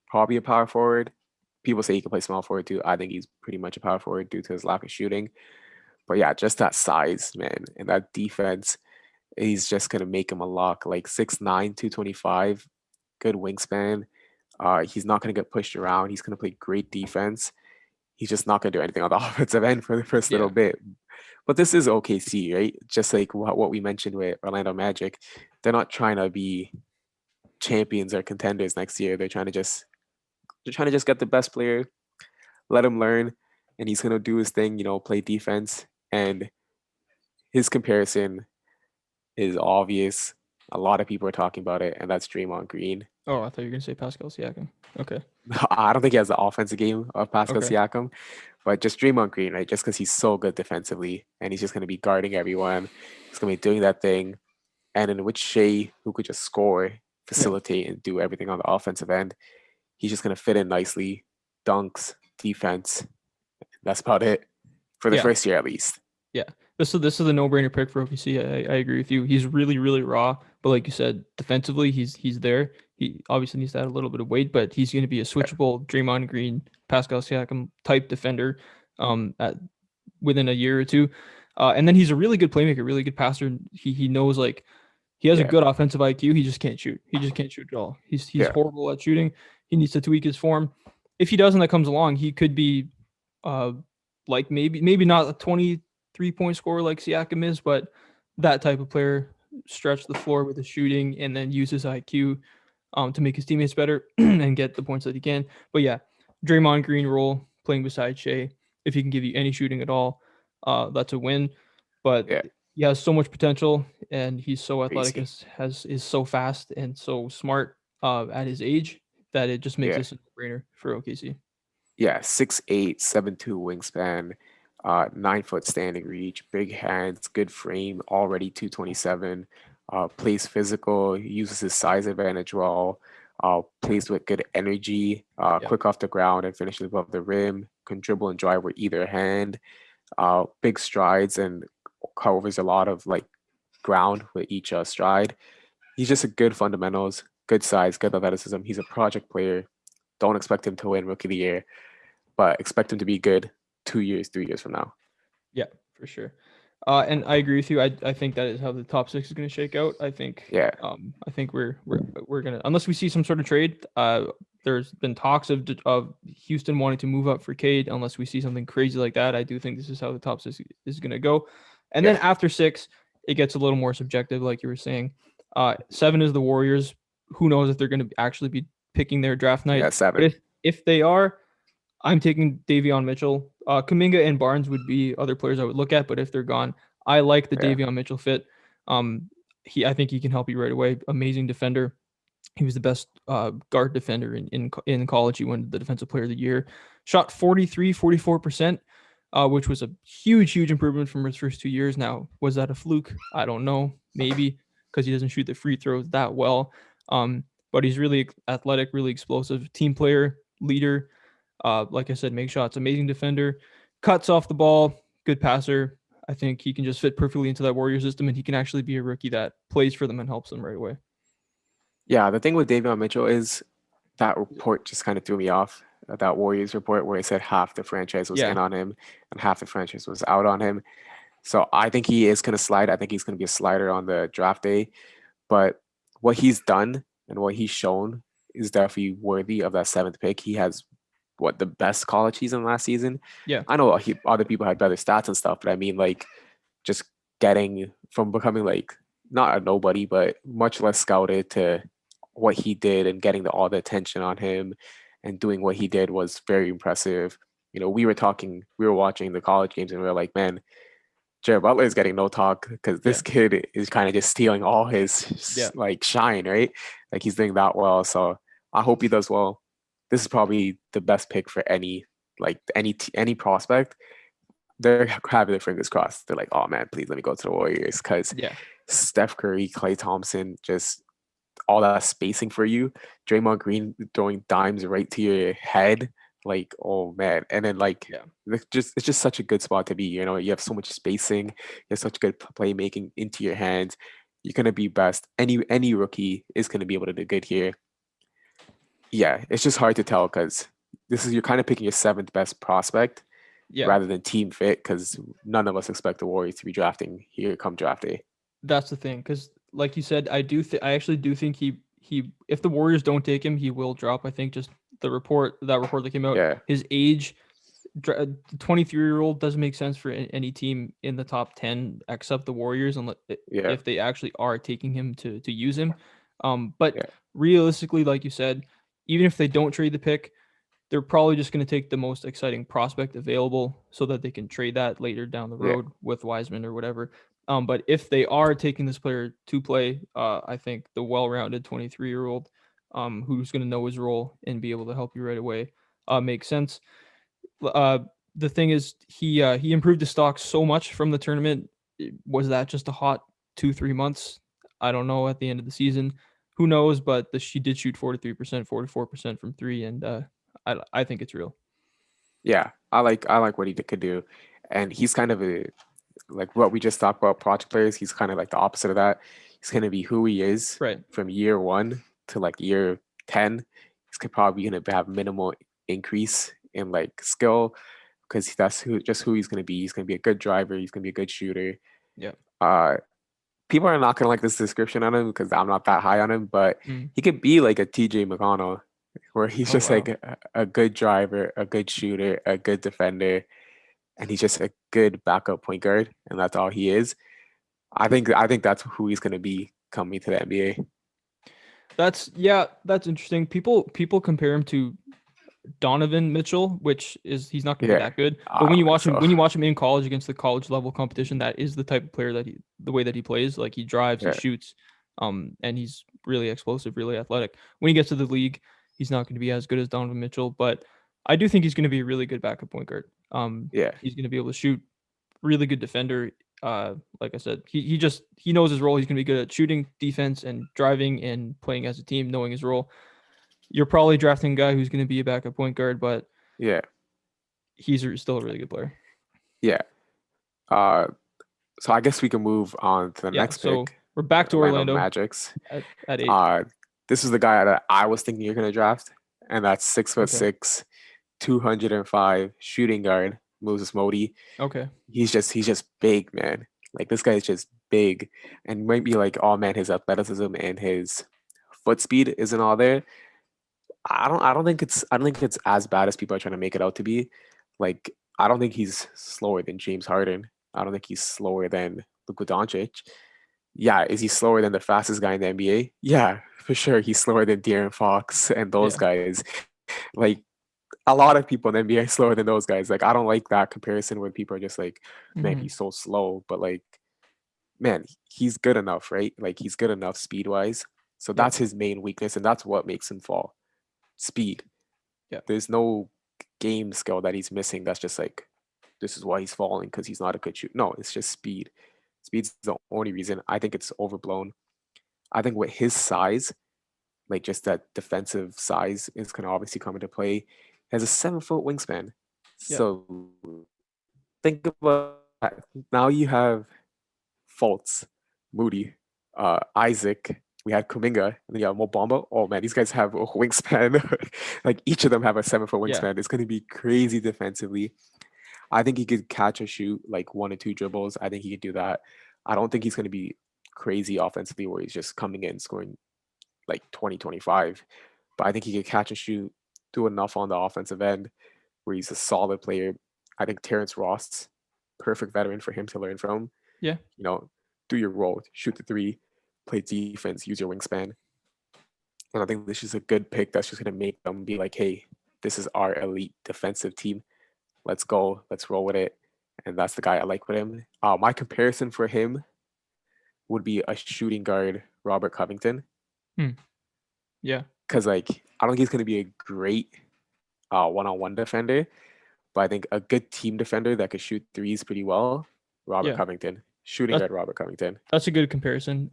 probably a power forward. People say he can play small forward too. I think he's pretty much a power forward due to his lack of shooting. But yeah, just that size, man, and that defense, he's just gonna make him a lock. Like 6'9", 225, good wingspan. He's not gonna get pushed around. He's gonna play great defense. He's just not gonna do anything on the offensive end for the first little Yeah. bit. But this is OKC, right? Just like what we mentioned with Orlando Magic, they're not trying to be champions or contenders next year. They're trying to just get the best player, let him learn, and he's gonna do his thing. Play defense. And his comparison is obvious. A lot of people are talking about it, and that's Draymond Green. Oh, I thought you were gonna say Pascal Siakam. Okay. I don't think he has the offensive game of Pascal Okay. Siakam, But just Draymond Green, right? Just because he's so good defensively and he's just going to be guarding everyone. He's going to be doing that thing. And in which Shea, who could just score, Yeah. facilitate, and do everything on the offensive end, he's just going to fit in nicely. Dunks, defense. That's about it for the Yeah. first year at least. Yeah, this is a no-brainer pick for OKC. I agree with you. He's really really raw, but like you said, defensively he's there. He obviously needs to add a little bit of weight, but he's going to be a Yeah, switchable Draymond Green, Pascal Siakam type defender, at within a year or two. And then he's a really good playmaker, really good passer. He knows like he has a yeah, good offensive IQ. He just can't shoot. He just can't shoot at all. He's yeah, horrible at shooting. He needs to tweak his form. If he doesn't, that comes along, he could be uh like maybe not a 23-point scorer like Siakam is, but that type of player, stretch the floor with his shooting and then use his IQ to make his teammates better and get the points that he can. But yeah, Draymond Green role playing beside Shea, if he can give you any shooting at all, that's a win. But yeah. he has so much potential, and he's so athletic, Crazy. is so fast and so smart at his age that it just makes Yeah. this a no-brainer for OKC. Yeah, 6'8", 7'2" wingspan, 9 foot standing reach, big hands, good frame, already 227. Plays physical, uses his size advantage well. Plays with good energy, Yeah, quick off the ground and finishes above the rim. Can dribble and drive with either hand. Big strides and covers a lot of like ground with each stride. He's just a good fundamentals, good size, good athleticism. He's a project player. Don't expect him to win Rookie of the Year, but expect him to be good 2 years, 3 years from now. yeah, for sure. And I agree with you. I think that is how the top six is going to shake out. Yeah, I think we're gonna, unless we see some sort of trade. There's been talks of Houston wanting to move up for Cade. Unless we see something crazy like that, I do think this is how the top six is going to go. And then yeah, after six, it gets a little more subjective, like you were saying. Seven is the Warriors. Who knows if they're going to actually be picking their draft night? yeah. But 7. if they are, I'm taking Davion Mitchell. Kuminga and Barnes would be other players I would look at, but if they're gone, I like the Yeah, Davion Mitchell fit. I think he can help you right away. Amazing defender. He was the best guard defender in college. He won the Defensive Player of the Year. Shot 44%, which was a huge improvement from his first 2 years. Now, was that a fluke? I don't know. Maybe because he doesn't shoot the free throws that well. But he's really athletic, really explosive, team player, leader. Like I said, make shots, amazing defender, cuts off the ball, good passer. I think he can just fit perfectly into that Warrior system, and he can actually be a rookie that plays for them and helps them right away. yeah. The thing with Davion Mitchell is that report just kind of threw me off. That Warriors report where it said half the franchise was Yeah, in on him and half the franchise was out on him. So I think he is going to slide. I think he's going to be a slider on the draft day. But what he's done and what he's shown is definitely worthy of that seventh pick. He has what the best college season last season. yeah, I know other people had better stats and stuff, but I mean like just getting from becoming like not a nobody, but much less scouted to what he did and getting all the attention on him and doing what he did was very impressive. You know, we were watching the college games and we were like, man, Jared Butler is getting no talk because yeah, this kid is kind of just stealing all his yeah, like shine, right? Like he's doing that well. So I hope he does well. This is probably the best pick for any prospect. They're having their fingers crossed. They're like, oh man, please let me go to the Warriors because yeah, Steph Curry, Klay Thompson, just all that spacing for you. Draymond Green throwing dimes right to your head. Like, oh man. And then like yeah. it's just such a good spot to be. You know, you have so much spacing, you have such good playmaking into your hands. You're gonna be best. Any rookie is gonna be able to do good here. Yeah, it's just hard to tell because you're kind of picking your seventh best prospect Yeah. rather than team fit because none of us expect the Warriors to be drafting here come draft day. That's the thing, because like you said, I actually do think he if the Warriors don't take him, he will drop. I think just that report that came out, Yeah, his age, 23-year-old doesn't make sense for any team in the top 10 except the Warriors, unless yeah, if they actually are taking him to use him. But yeah, realistically, like you said, even if they don't trade the pick, they're probably just going to take the most exciting prospect available so that they can trade that later down the yeah. road with Wiseman or whatever. But if they are taking this player to play, I think the well-rounded 23-year-old who's going to know his role and be able to help you right away makes sense. Uh, the thing is, he improved his stock so much from the tournament. Was that just a hot 2-3 months? I don't know. At the end of the season, who knows? But she did shoot 43%, 44% from three, and I think it's real. Yeah, I like what he could do, and he's kind of a like what we just talked about project players. He's kind of like the opposite of that. He's gonna be who he is Right. from year one to like year 10. Probably gonna have minimal increase in like skill because that's who he's gonna be. He's gonna be a good driver. He's gonna be a good shooter. Yeah. Uh, People are not gonna like this description on him because I'm not that high on him, but Mm. he could be like a TJ McConnell, where he's Oh just like wow. a good driver, a good shooter, a good defender, and he's just a good backup point guard, and that's all he is. I think that's who he's gonna be coming to the NBA. That's interesting. People compare him to Donovan Mitchell, which is he's not going to be Yeah, that good. But I don't think so. when you watch him in college against the college level competition, that is the type of player that the way that he plays, like he drives, he Yeah, shoots, and he's really explosive, really athletic. When he gets to the league, he's not going to be as good as Donovan Mitchell, but I do think he's going to be a really good backup point guard. yeah, He's going to be able to shoot, really good defender. Like I said, he knows his role. He's going to be good at shooting, defense, and driving and playing as a team, knowing his role. You're probably drafting a guy who's going to be a backup point guard, but yeah, he's still a really good player. yeah. Uh, so I guess we can move on to the Yeah. next So pick, we're back to Orlando Orlando Magic's. at 8. Uh, this is the guy that I was thinking you're gonna draft, and that's six foot Okay. six, 205 shooting guard Moses Modi. Okay. He's just big, man. Like this guy is just big, and you might be like, oh man, his athleticism and his foot speed isn't all there. I don't think it's as bad as people are trying to make it out to be. Like I don't think he's slower than James Harden. I don't think he's slower than Luka Doncic. Yeah, is he slower than the fastest guy in the NBA? Yeah, for sure. He's slower than De'Aaron Fox and those Yeah. guys. Like a lot of people in the NBA are slower than those guys. Like I don't like that comparison when people are just like, man, Hmm. he's so slow. But like, man, he's good enough, right? Like he's good enough speed wise. So Yeah. that's his main weakness, and that's what makes him fall. Speed. Yeah. There's no game skill that he's missing. That's just like, this is why he's falling because he's not a good shooter. No, it's just speed. Speed's the only reason. I think it's overblown. I think with his size, like just that defensive size is going to obviously come into play. He has a 7 foot wingspan. Yeah. So think about that. Now you have Fultz, Moody, Isaac. We had Kuminga, and then you have Mobamba. Oh man, these guys have a wingspan. Like each of them have a 7 foot Yeah. wingspan. It's going to be crazy defensively. I think he could catch or shoot like 1 or 2 dribbles. I think he could do that. I don't think he's going to be crazy offensively where he's just coming in scoring like 20, 25. But I think he could catch and shoot, do enough on the offensive end where he's a solid player. I think Terrence Ross, perfect veteran for him to learn from. Yeah. You know, do your role, shoot the three, play defense, use your wingspan. And I think this is a good pick that's just going to make them be like, hey, this is our elite defensive team. Let's go. Let's roll with it. And that's the guy I like with him. My comparison for him would be a shooting guard, Robert Covington. Hmm. Yeah. Because, like, I don't think he's going to be a great one-on-one defender, but I think a good team defender that could shoot threes pretty well, Robert Yeah. Covington. Shooting That's guard, Robert Covington. that's a good comparison.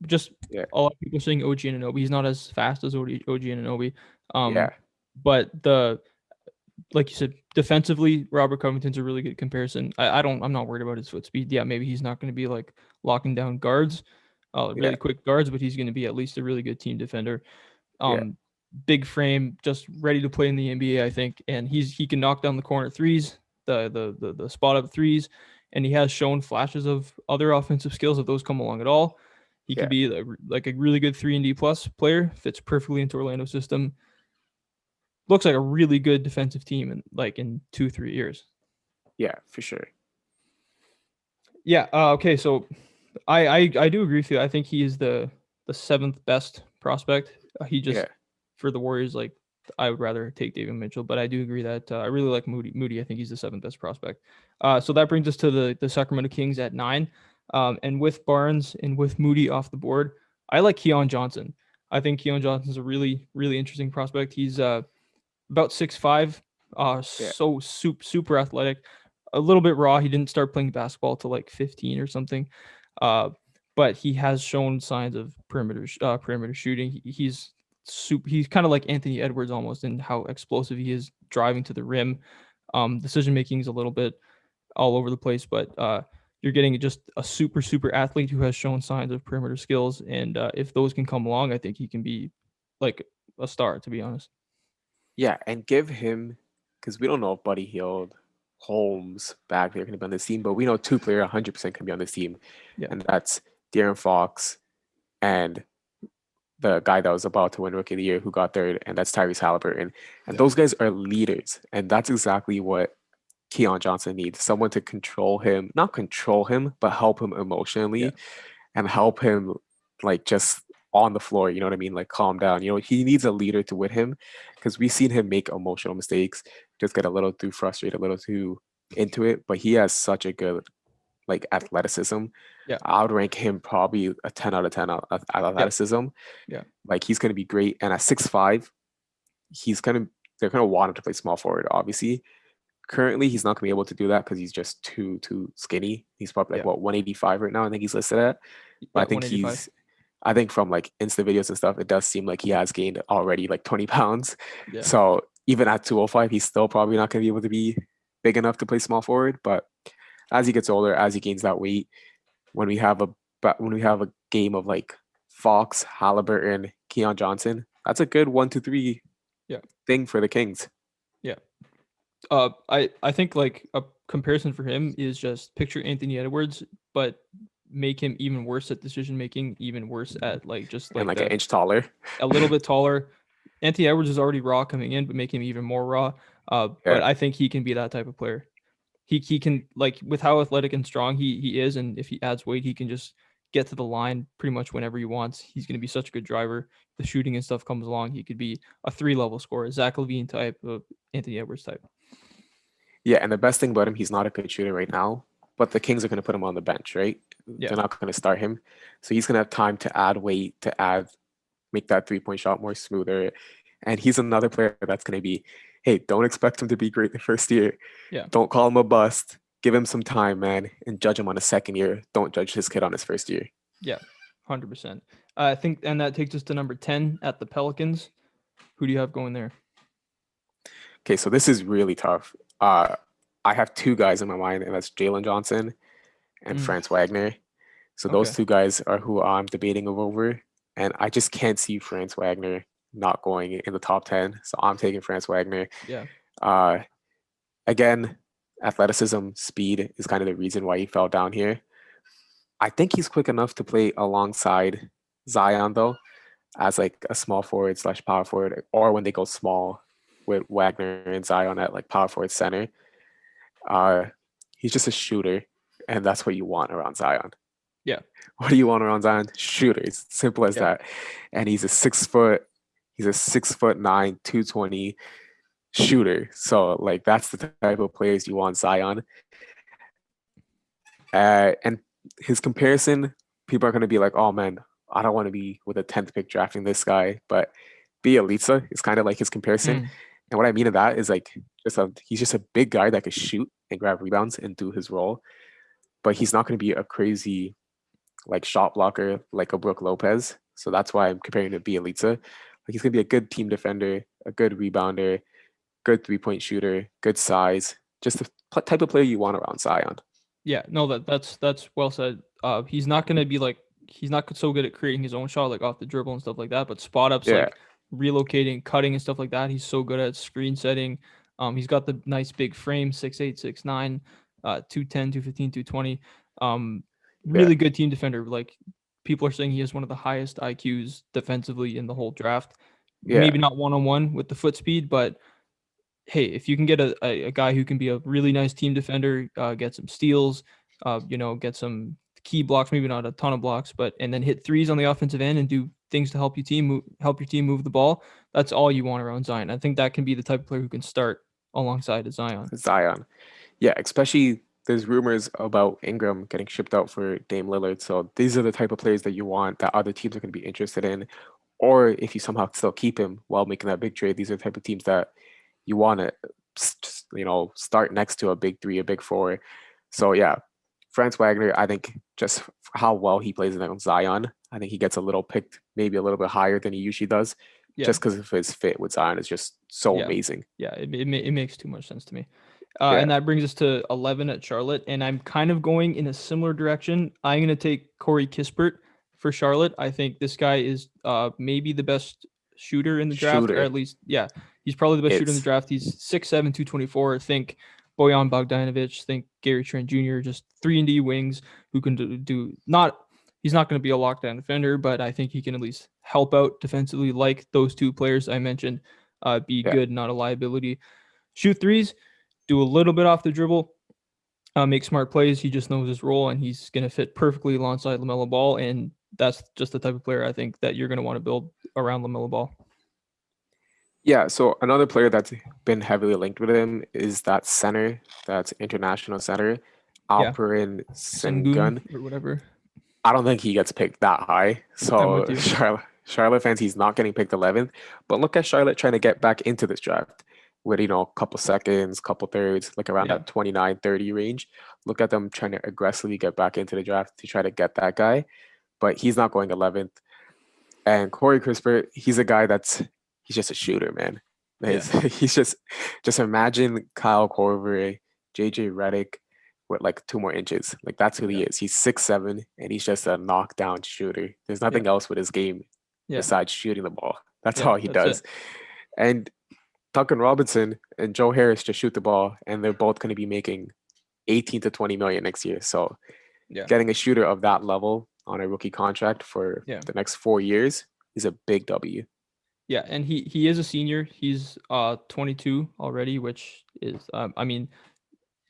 Just Yeah. a lot of people saying OG Anunoby. He's not as fast as OG Anunoby. Yeah. But like you said, defensively, Robert Covington's a really good comparison. I'm not worried about his foot speed. Yeah, maybe he's not going to be like locking down guards, Yeah. really quick guards, but he's going to be at least a really good team defender. Yeah. Big frame, just ready to play in the NBA, I think. And he can knock down the corner threes, the spot up threes, and he has shown flashes of other offensive skills if those come along at all. He Yeah. could be like a really good 3-and-D plus player, fits perfectly into Orlando's system. Looks like a really good defensive team in 2-3 years. Yeah, for sure. Yeah. Okay. So I do agree with you. I think he is the seventh best prospect. He just Yeah. for the Warriors, like I would rather take David Mitchell, but I do agree that I really like Moody. Moody, I think he's the seventh best prospect. So that brings us to the Sacramento Kings at 9, and with Barnes and with Moody off the board, I like Keon Johnson. I think Keon Johnson's a really interesting prospect. He's about 6'5", Yeah, So super athletic, a little bit raw. He didn't start playing basketball till like 15 or something, uh, but he has shown signs of perimeter shooting. He's kind of like Anthony Edwards almost in how explosive he is driving to the rim. Decision making is a little bit all over the place, but you're getting just a super athlete who has shown signs of perimeter skills, and if those can come along, I think he can be like a star. To be honest. yeah, and give him because we don't know if Buddy Hield, Holmes, Bagley are going to be on this team, but we know two player 100% can be on this team, Yeah. and that's De'Aaron Fox and the guy that was about to win Rookie of the Year who got third, and that's Tyrese Halliburton. And Yeah. those guys are leaders, and that's exactly what Keon Johnson needs. Someone to control him, not control him, but help him Yeah. emotionally and help him like just on the floor, you know what I mean? Like calm down. You know, he needs a leader to win him because we've seen him make emotional mistakes, just get a little too frustrated, a little too into it. But he has such a good like athleticism. Yeah. I would rank him probably a 10 out of 10 at Yep. athleticism. Yeah. Like he's going to be great. And at 6'5", he's kind of they're going to want him to play small forward. Obviously, currently he's not going to be able to do that because he's just too skinny. He's probably like Yeah. what 185 right now. I think he's listed at. But Yeah. 185. I think from like Insta videos and stuff, it does seem like he has gained already like 20 pounds. Yeah. So even at 205, he's still probably not going to be able to be big enough to play small forward. But as he gets older, as he gains that weight, when we have a when we have a game of like Fox, Halliburton, Keon Johnson, that's a good 1, 2, 3 Yeah. thing for the Kings. Yeah. I think like a comparison for him is just picture Anthony Edwards, but make him even worse at decision making, even worse at like just And like like an the inch taller. a little bit taller. Anthony Edwards is already raw coming in, but make him even more raw. But Yeah. I think he can be that type of player. He can like with how athletic and strong he is, and if he adds weight, he can just get to the line pretty much whenever he wants. He's going to be such a good driver. The shooting and stuff comes along. He could be a 3 level scorer, Zach Levine type, Anthony Edwards type. Yeah, and the best thing about him, he's not a good shooter right now, but the Kings are going to put him on the bench, right? Yeah, They're not going to start him. So he's going to have time to add weight, to add, make that 3 point shot more smoother. And he's another player that's going to be, hey, don't expect him to be great the first year. yeah, Don't call him a bust. Give him some time, man, and judge him on his second year. Don't judge his kid on his first year. yeah, 100%. I think, and that takes us to number 10 at the Pelicans. Who do you have going there? Okay, so this is really tough. I have two guys in my mind, and that's Jalen Johnson and Mm, Franz Wagner. So those okay, two guys are who I'm debating over, and I just can't see Franz Wagner not going in the top 10. So I'm taking Franz Wagner. yeah, Uh, again, athleticism, speed is kind of the reason why he fell down here. I think he's quick enough to play alongside Zion though, as like a small forward slash power forward, or when they go small with Wagner and Zion at like power forward center. Uh, he's just a shooter, and that's what you want around Zion. yeah, What do you want around Zion? Shooters. Simple as yeah, that. And he's a 6'9", 220 shooter. So like that's the type of players you want Zion. And his comparison, people are gonna be like, oh man, I don't want to be with a 10th pick drafting this guy, but Bielitsa is kind of like his comparison. mm, And what I mean of that is like he's just a big guy that could shoot and grab rebounds and do his role, but he's not going to be a crazy like shot blocker like a Brook Lopez. So that's why I'm comparing to Bielitsa. Like he's gonna be a good team defender, a good rebounder, good 3 point shooter, good size, just the type of player you want around Zion. yeah. No, that's well said. He's not gonna be like he's not so good at creating his own shot like off the dribble and stuff like that, but spot ups Yeah, like relocating, cutting and stuff like that. He's so good at screen setting. He's got the nice big frame, 6'8", 6'9", 210, 215, 220. yeah, Really good team defender. Like people are saying he has one of the highest IQs defensively in the whole draft. yeah, Maybe not one on one with the foot speed, but hey, if you can get a guy who can be a really nice team defender, get some steals, get some key blocks, maybe not a ton of blocks, but and then hit threes on the offensive end and do things to help your team move the ball. That's all you want around Zion. I think that can be the type of player who can start alongside Zion. Zion. Yeah, especially there's rumors about Ingram getting shipped out for Dame Lillard. So these are the type of players that you want that other teams are going to be interested in. Or if you somehow still keep him while making that big trade, these are the type of teams that you want to start next to a big three, a big four. So yeah, Franz Wagner, I think just how well he plays against Zion, I think he gets a little picked, maybe a little bit higher than he usually does, Yeah. just because of his fit with Zion is just so Yeah. amazing. Yeah. It makes too much sense to me. Yeah, And that brings us to 11 at Charlotte. And I'm kind of going in a similar direction. I'm going to take Corey Kispert for Charlotte. I think this guy is maybe the best shooter in the draft, or shooter. at least, yeah, he's probably the best shooter in the It's draft. He's 6'7", 224. Think Bojan Bogdanovic, think Gary Trent Jr., just 3-and-D wings who can do not. He's not going to be a lockdown defender, but I think he can at least help out defensively, like those two players I mentioned. Be yeah. good, not a liability. Shoot threes, do a little bit off the dribble, make smart plays. He just knows his role, and he's going to fit perfectly alongside LaMelo Ball. And that's just the type of player I think that you're going to want to build around LaMelo Ball. Yeah, so another player that's been heavily linked with him is that center, that's international center, Yeah, Alperen Sengun Sengun. or whatever. I don't think he gets picked that high. I'm So with you. Charlotte fans, he's not getting picked 11th. But look at Charlotte trying to get back into this draft with, a couple seconds, couple thirds, like around Yeah, that 29, 30 range. Look at them trying to aggressively get back into the draft to try to get that guy. But he's not going 11th. And Corey Crisper, he's a guy he's just a shooter, man. yeah, He's just imagine Kyle Korver, JJ Redick with like 2 more inches. Like that's who he yeah, is. He's 6'7", and he's just a knockdown shooter. There's yeah, nothing else with his game yeah, besides shooting the ball. That's yeah. all he That's it. does. And Duncan Robinson and Joe Harris just shoot the ball, and they're both going to be making 18 to 20 million next year. So Yeah, getting a shooter of that level on a rookie contract for yeah, the next 4 years is a big W. yeah. And he is a senior. He's 22 already, which is I mean,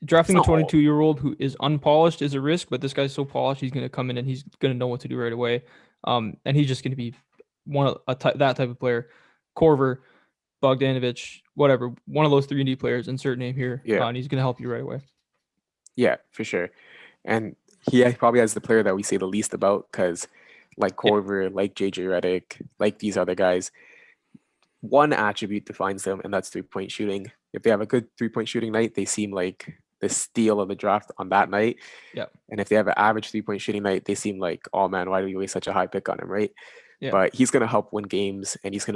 It's drafting a not all. 22-year-old who is unpolished is a risk, but this guy's so polished, he's going to come in and he's going to know what to do right away. And he's just going to be that type of player. Korver, Bogdanovic, whatever, one of those 3-and-D players, insert name here, Yeah, and he's going to help you right away. yeah, for sure. And he probably has the player that we say the least about because, like Yeah, Corver, like JJ Redick, like these other guys, one attribute defines them, and that's 3-point shooting. If they have a good 3-point shooting night, they seem like the steal of the draft on that night. yeah, And if they have an average 3-point shooting night, they seem like, oh man, why do we waste such a high pick on him, right? yeah, But he's gonna help win games, and he's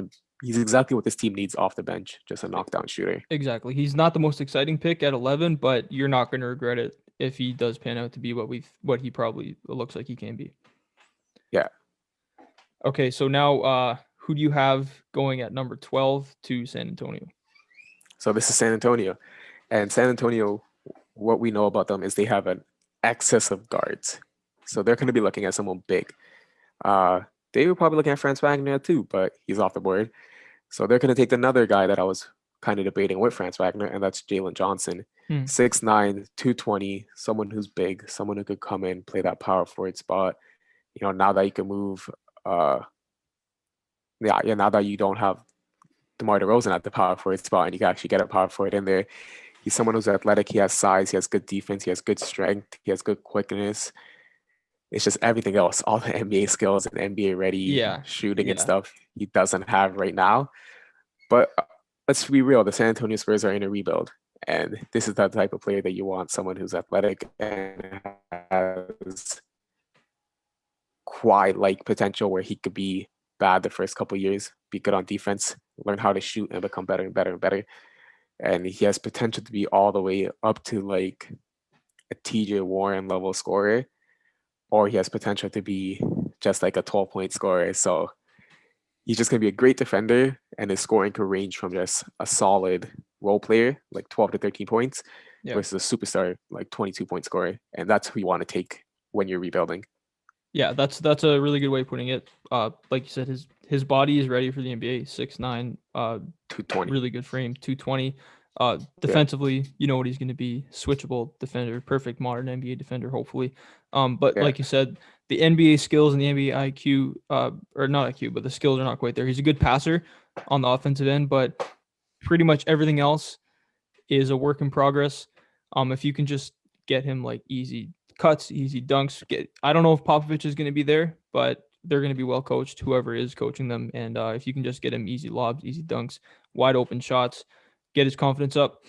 exactly what this team needs off the bench, just a knockdown shooter. exactly. He's not the most exciting pick at 11, but you're not going to regret it if he does pan out to be what he probably looks like he can be. Yeah. Okay, so now who do you have going at number 12 to San Antonio? So this is San Antonio. And San Antonio, what we know about them is they have an excess of guards. So they're going to be looking at someone big. They were probably looking at Franz Wagner too, but he's off the board. So they're going to take another guy that I was kind of debating with Franz Wagner, and that's Jalen Johnson. Hmm. 6'9", 220, someone who's big, someone who could come in, play that power forward spot. Now that you can move, now that you don't have DeMar DeRozan at the power forward spot and you can actually get a power forward in there, he's someone who's athletic, he has size, he has good defense, he has good strength, he has good quickness. It's just everything else, all the NBA skills and NBA ready Yeah, shooting and yeah, stuff he doesn't have right now. But let's be real, the San Antonio Spurs are in a rebuild. And this is the type of player that you want, someone who's athletic and has quite like potential where he could be bad the first couple of years, be good on defense, learn how to shoot and become better and better and better. And he has potential to be all the way up to like a TJ Warren level scorer, or he has potential to be just like a 12-point scorer. So he's just going to be a great defender, and his scoring could range from just a solid role player, like 12 to 13 points, yeah. versus a superstar, like 22-point scorer. And that's who you want to take when you're rebuilding. Yeah, that's a really good way of putting it. Like you said, his body is ready for the NBA. 6'9", 220. really good frame, 220. Yeah. Defensively, you know what he's going to be. Switchable defender, perfect modern NBA defender, hopefully. But Yeah. like you said, the NBA skills and the NBA IQ, or not IQ, but the skills are not quite there. He's a good passer on the offensive end, but pretty much everything else is a work in progress. If you can just get him like easy cuts, easy dunks, I don't know if Popovich is going to be there, but they're going to be well coached, whoever is coaching them. And if you can just get him easy lobs, easy dunks, wide open shots, get his confidence up,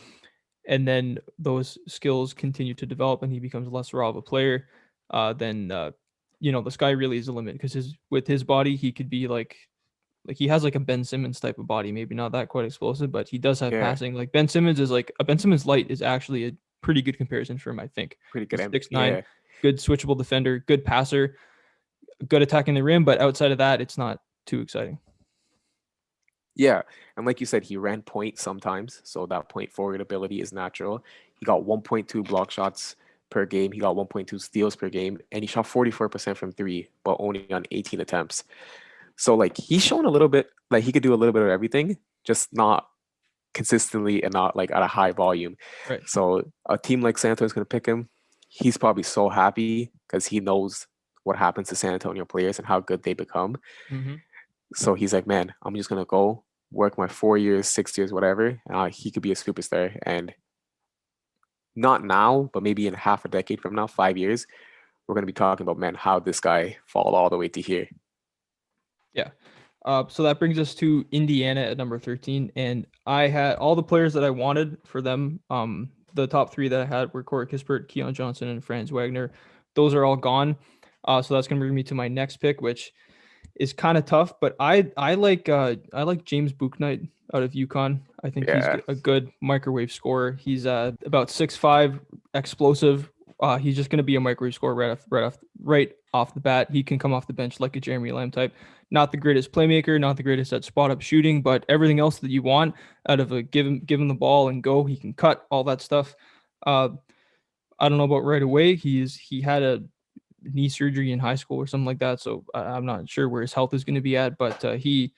and then those skills continue to develop, and he becomes less raw of a player, then the sky really is the limit because with his body, he could be like he has like a Ben Simmons type of body, maybe not that quite explosive, but he does have Yeah, passing. Like Ben Simmons is like a Ben Simmons light is actually a pretty good comparison for him, I think. pretty good. He's 6'9", Yeah, good switchable defender, good passer, good attacking the rim, but outside of that, it's not too exciting. yeah, and like you said, he ran point sometimes, so that point forward ability is natural. He got 1.2 block shots per game. He got 1.2 steals per game, and he shot 44% from three, but only on 18 attempts. So like he's shown a little bit like he could do a little bit of everything, just not consistently and not like at a high volume. Right. So a team like San Antonio is going to pick him. He's probably so happy because he knows what happens to San Antonio players and how good they become. Mm-hmm. So he's like, man, I'm just going to go work my 4 years, 6 years, whatever. He could be a superstar. And not now, but maybe in half a decade from now, 5 years, we're going to be talking about, man, how this guy fall all the way to here. Yeah. So that brings us to Indiana at number 13. And I had all the players that I wanted for them. The top three that I had were Corey Kispert, Keon Johnson, and Franz Wagner. Those are all gone. So that's going to bring me to my next pick, which is kind of tough, but I like James Bouknight out of UConn. I think he's Yeah. a good microwave scorer. He's about 6'5", explosive. He's just going to be a microwave scorer right off the bat. He can come off the bench like a Jeremy Lamb type. Not the greatest playmaker, not the greatest at spot up shooting, but everything else that you want out of a give him the ball and go. He can cut all that stuff. Uh, I don't know about right away. He had a knee surgery in high school or something like that. So I'm not sure where his health is going to be at, but he's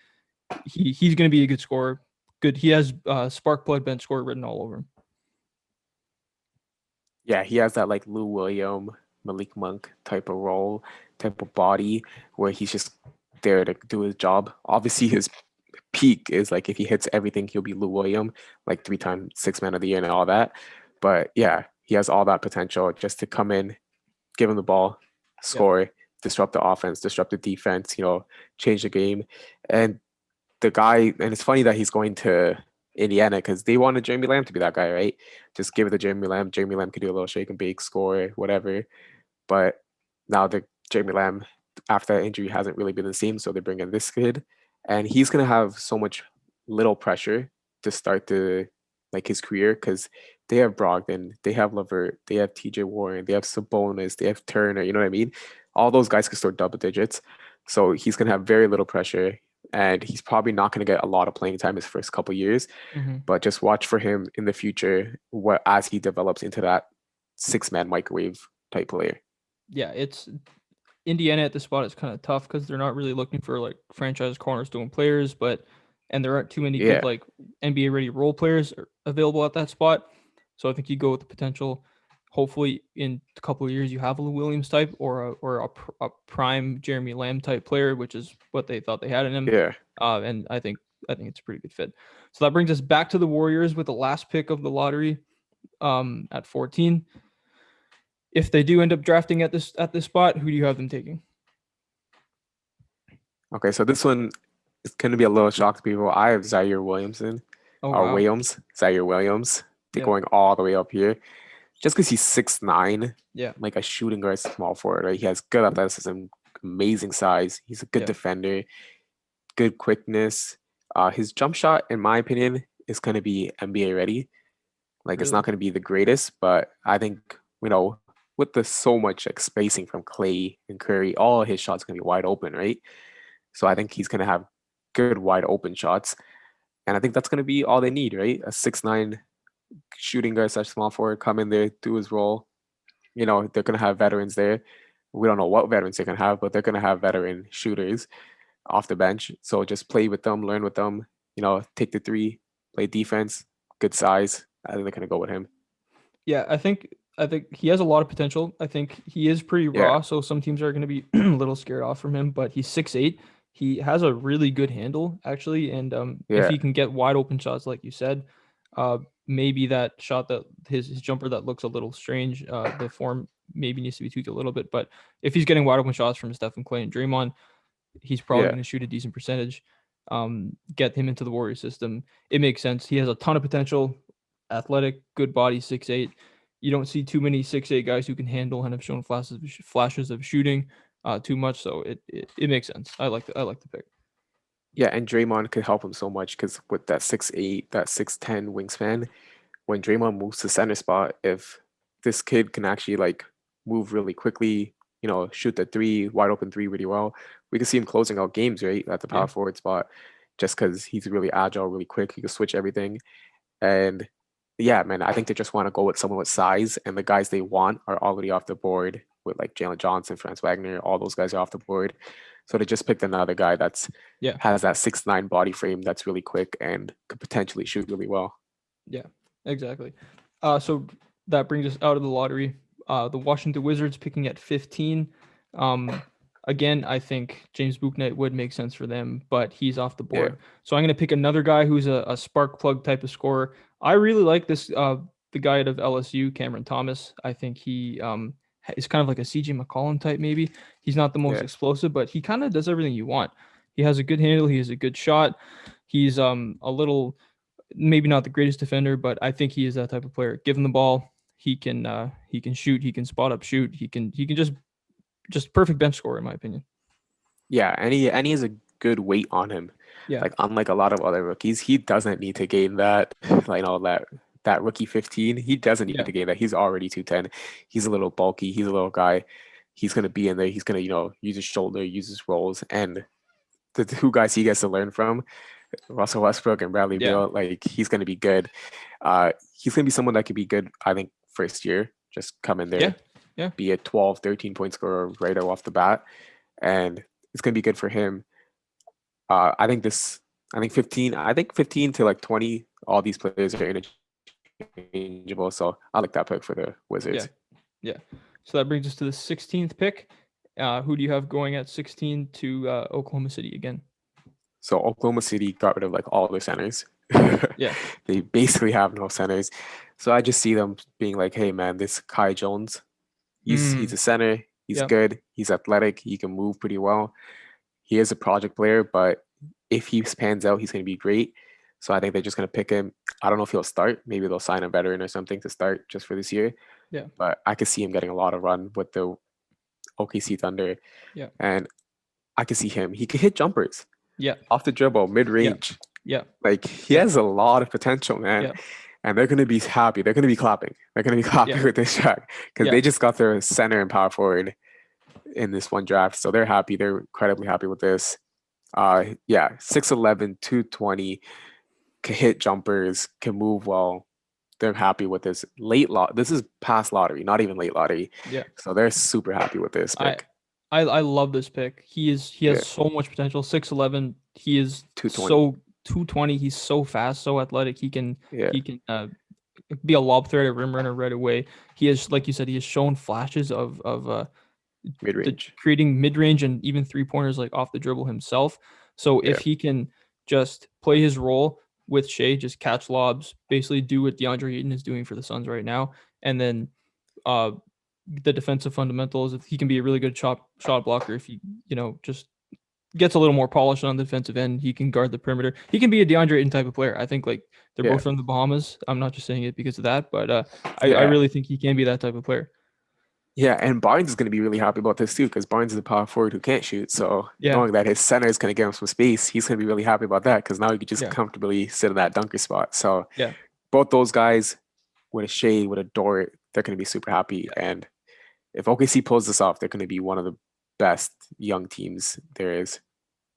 going to be a good scorer. Good. He has spark plug bench score written all over him. Yeah, he has that like Lou William, Malik Monk type of role, type of body where he's just there to do his job. Obviously, his peak is like if he hits everything, he'll be Lou William, like 3 time six man of the year and all that. But yeah, he has all that potential just to come in, give him the ball, Yep. score, disrupt the offense, disrupt the defense, change the game. And the guy, and it's funny that he's going to Indiana because they wanted Jeremy Lamb to be that guy, right? Just give it to Jeremy Lamb. Jeremy Lamb could do a little shake and bake, score, whatever. But now the Jeremy Lamb, after that injury, hasn't really been the same. So they bring in this kid, and he's gonna have so much little pressure to start his career because they have Brogdon, they have Levert, they have TJ Warren, they have Sabonis, they have Turner. You know what I mean? All those guys can score double digits. So he's gonna have very little pressure, and he's probably not gonna get a lot of playing time his first couple years. Mm-hmm. But just watch for him in the future, as he develops into that 6 man microwave type player. Yeah, it's Indiana at this spot is kind of tough because they're not really looking for like franchise cornerstone players, and there aren't too many good Yeah, like NBA ready role players available at that spot. So I think you go with the potential. Hopefully, in a couple of years, you have a Lou Williams type or a prime Jeremy Lamb type player, which is what they thought they had in him. yeah. And I think it's a pretty good fit. So that brings us back to the Warriors with the last pick of the lottery, at 14. If they do end up drafting at this spot, who do you have them taking? Okay, so this one is going to be a little shock to people. I have Zaire Williamson, Oh or wow, Zaire Williams. They're yeah, going all the way up here just because he's 6'9", yeah, like a shooting guard, small forward. Right? He has good athleticism, amazing size. He's a good yeah, defender, good quickness. His jump shot, in my opinion, is going to be NBA ready. Like it's not really, going to be the greatest, but I think with the so much like spacing from Clay and Curry, all his shots going to be wide open, right? So I think he's going to have good wide open shots, and I think that's going to be all they need, right? A 6'9" shooting guard such small forward come in there, do his role. They're going to have veterans there. We don't know what veterans they're going to have, but they're going to have veteran shooters off the bench. So just play with them, learn with them. Take the three, play defense, good size. I think they're going to go with him. yeah. I think he has a lot of potential. I think he is pretty Yeah, raw, so some teams are going to be a little scared off from him. But he's 6'8". He has a really good handle actually, and if yeah, he can get wide open shots like you said, uh, maybe that shot that his jumper that looks a little strange, the form maybe needs to be tweaked a little bit. But if he's getting wide open shots from Stephen Clay and Draymond, he's probably yeah. going to shoot a decent percentage. get him into the Warrior system. It makes sense. He has a ton of potential, athletic, good body, 6'8". You don't see too many 6'8" guys who can handle and have shown flashes of shooting too much. So it makes sense. I like the pick. Yeah, and Draymond could help him so much because with that 6'8", that 6'10" wingspan, when Draymond moves to center spot, if this kid can actually like move really quickly, shoot the three, wide open three really well, we can see him closing out games, right, at the Yeah, power forward spot, just because he's really agile, really quick. He can switch everything. And yeah, man, I think they just want to go with someone with size, and the guys they want are already off the board with like Jalen Johnson, Franz Wagner, all those guys are off the board. So they just picked another guy that's yeah, has that 6'9" body frame that's really quick and could potentially shoot really well. yeah, exactly. So that brings us out of the lottery. The Washington Wizards picking at 15. Um, again, I think James Bouknight would make sense for them, but he's off the Yeah. board. So I'm going to pick another guy who's a spark plug type of scorer. I really like this, the guy out of LSU, Cameron Thomas. I think he is kind of like a CJ McCollum type, maybe. He's not the most Yeah. explosive, but he kind of does everything you want. He has a good handle. He has a good shot. He's a little maybe not the greatest defender, but I think he is that type of player. Give him the ball, he can shoot, he can spot up shoot, he can just perfect bench scorer in my opinion. Yeah, and he has a good weight on him. Yeah, Like unlike a lot of other rookies, he doesn't need to gain that, like that rookie 15. He doesn't need yeah, to gain that. He's already 210. He's a little bulky. He's a little guy. He's gonna be in there. He's gonna, use his shoulder, use his rolls, and the two guys he gets to learn from, Russell Westbrook and Bradley yeah, Beal, like he's gonna be good. He's gonna be someone that could be good, I think, first year. Just come in yeah, there, yeah, be a 12, 13 point scorer right off the bat, and it's gonna be good for him. I think 15. I think 15 to like 20. All these players are interchangeable, so I like that pick for the yeah, Wizards. yeah. So that brings us to the 16th pick. Who do you have going at 16 to Oklahoma City again? So Oklahoma City got rid of like all their centers. Yeah. They basically have no centers. So I just see them being like, "Hey, man, this Kai Jones, he's Mm, a center. He's yeah. good. He's athletic. He can move pretty well. He is a project player, but if he pans out, he's going to be great. So I think they're just going to pick him. I don't know if he'll start. Maybe they'll sign a veteran or something to start just for this year. Yeah. But I could see him getting a lot of run with the OKC Thunder, Yeah. and I could see him. He could hit jumpers Yeah. off the dribble, mid Yeah. range. Yeah. Like he Yeah. has a lot of potential, man. Yeah. And they're gonna be happy. They're gonna be clapping. They're gonna be clapping Yeah. with this track because Yeah. they just got their center and power forward in this one draft. So they're happy. They're incredibly happy with this. Yeah, 6'11", 220, can hit jumpers, can move well. They're happy with this This is past lottery, not even late lottery. Yeah. So they're super happy with this I pick. I love this pick. He has Yeah, so much potential. 6'11". He is 220. so 220. He's so fast, so athletic. Yeah, He can be a lob threat, a rim runner right away. He has, like you said, he has shown flashes of mid the range. creating mid range and even 3 pointers like off the dribble himself. So Yeah, if he can just play his role with Shea, just catch lobs, basically do what DeAndre Ayton is doing for the Suns right now, and then uh the defensive fundamentals. If he can be a really good shot blocker, if he just gets a little more polished on the defensive end, he can guard the perimeter. He can be a DeAndre Ayton type of player. I think like they're yeah, both from the Bahamas. I'm not just saying it because of that, but I yeah. really think he can be that type of player. Yeah, and Barnes is going to be really happy about this too because Barnes is a power forward who can't shoot. So Yeah, knowing that his center is going to give him some space, he's going to be really happy about that because now he could just yeah, comfortably sit in that dunker spot. So yeah, both those guys with a Shea, with a Dort, they're going to be super happy. yeah. And if OKC pulls this off, they're going to be one of the best young teams there is.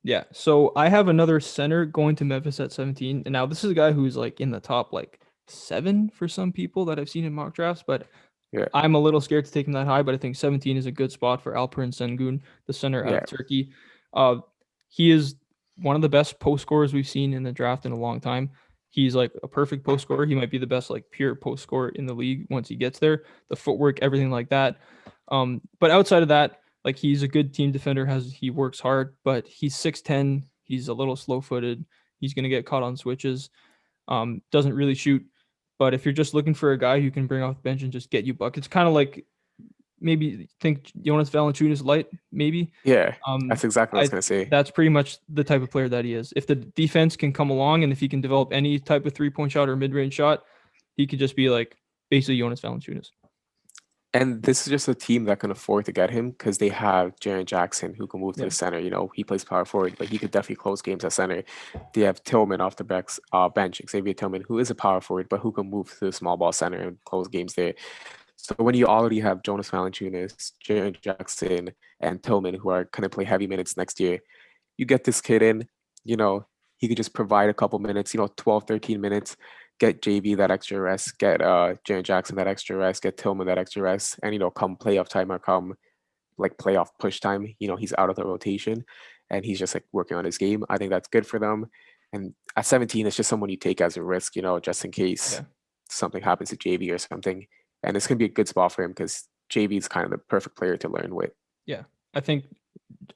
Yeah. So I have another center going to Memphis at 17. And now this is a guy who's like in the top like 7 for some people that I've seen in mock drafts, but Yeah, I'm a little scared to take him that high, but I think 17 is a good spot for Alperen Sengun, the center out yeah, of Turkey. Uh, he is one of the best post scorers we've seen in the draft in a long time. He's like a perfect post scorer. He might be the best like pure post scorer in the league once he gets there. The footwork, everything like that. But outside of that, like he's a good team defender. He works hard, but he's 6'10". He's a little slow footed. He's gonna get caught on switches. Doesn't really shoot. But if you're just looking for a guy who can bring off the bench and just get you buckets, kind of like maybe think Jonas Valanciunas light, maybe. Yeah, Um, that's exactly what I was I gonna say. That's pretty much the type of player that he is. If the defense can come along and if he can develop any type of 3-point shot or mid range shot, he could just be like basically Jonas Valanciunas. And this is just a team that can afford to get him because they have Jaren Jackson who can move to Yeah, the center. You know, he plays power forward, but he could definitely close games at center. They have Tillman off the bench, Xavier Tillman, who is a power forward, but who can move to the small ball center and close games there. So when you already have Jonas Valanciunas, Jaren Jackson, and Tillman, who are going to play heavy minutes next year, you get this kid in, you know, he could just provide a couple minutes, 12, 13 minutes, get JV that extra rest, get Jaren Jackson that extra rest, get Tillman that extra rest, and come playoff time or come like playoff push time, he's out of the rotation and he's just like working on his game. I think that's good for them. And at 17, it's just someone you take as a risk, just in case yeah, something happens to JV or something. And it's gonna be a good spot for him because JV is kind of the perfect player to learn with. yeah. I think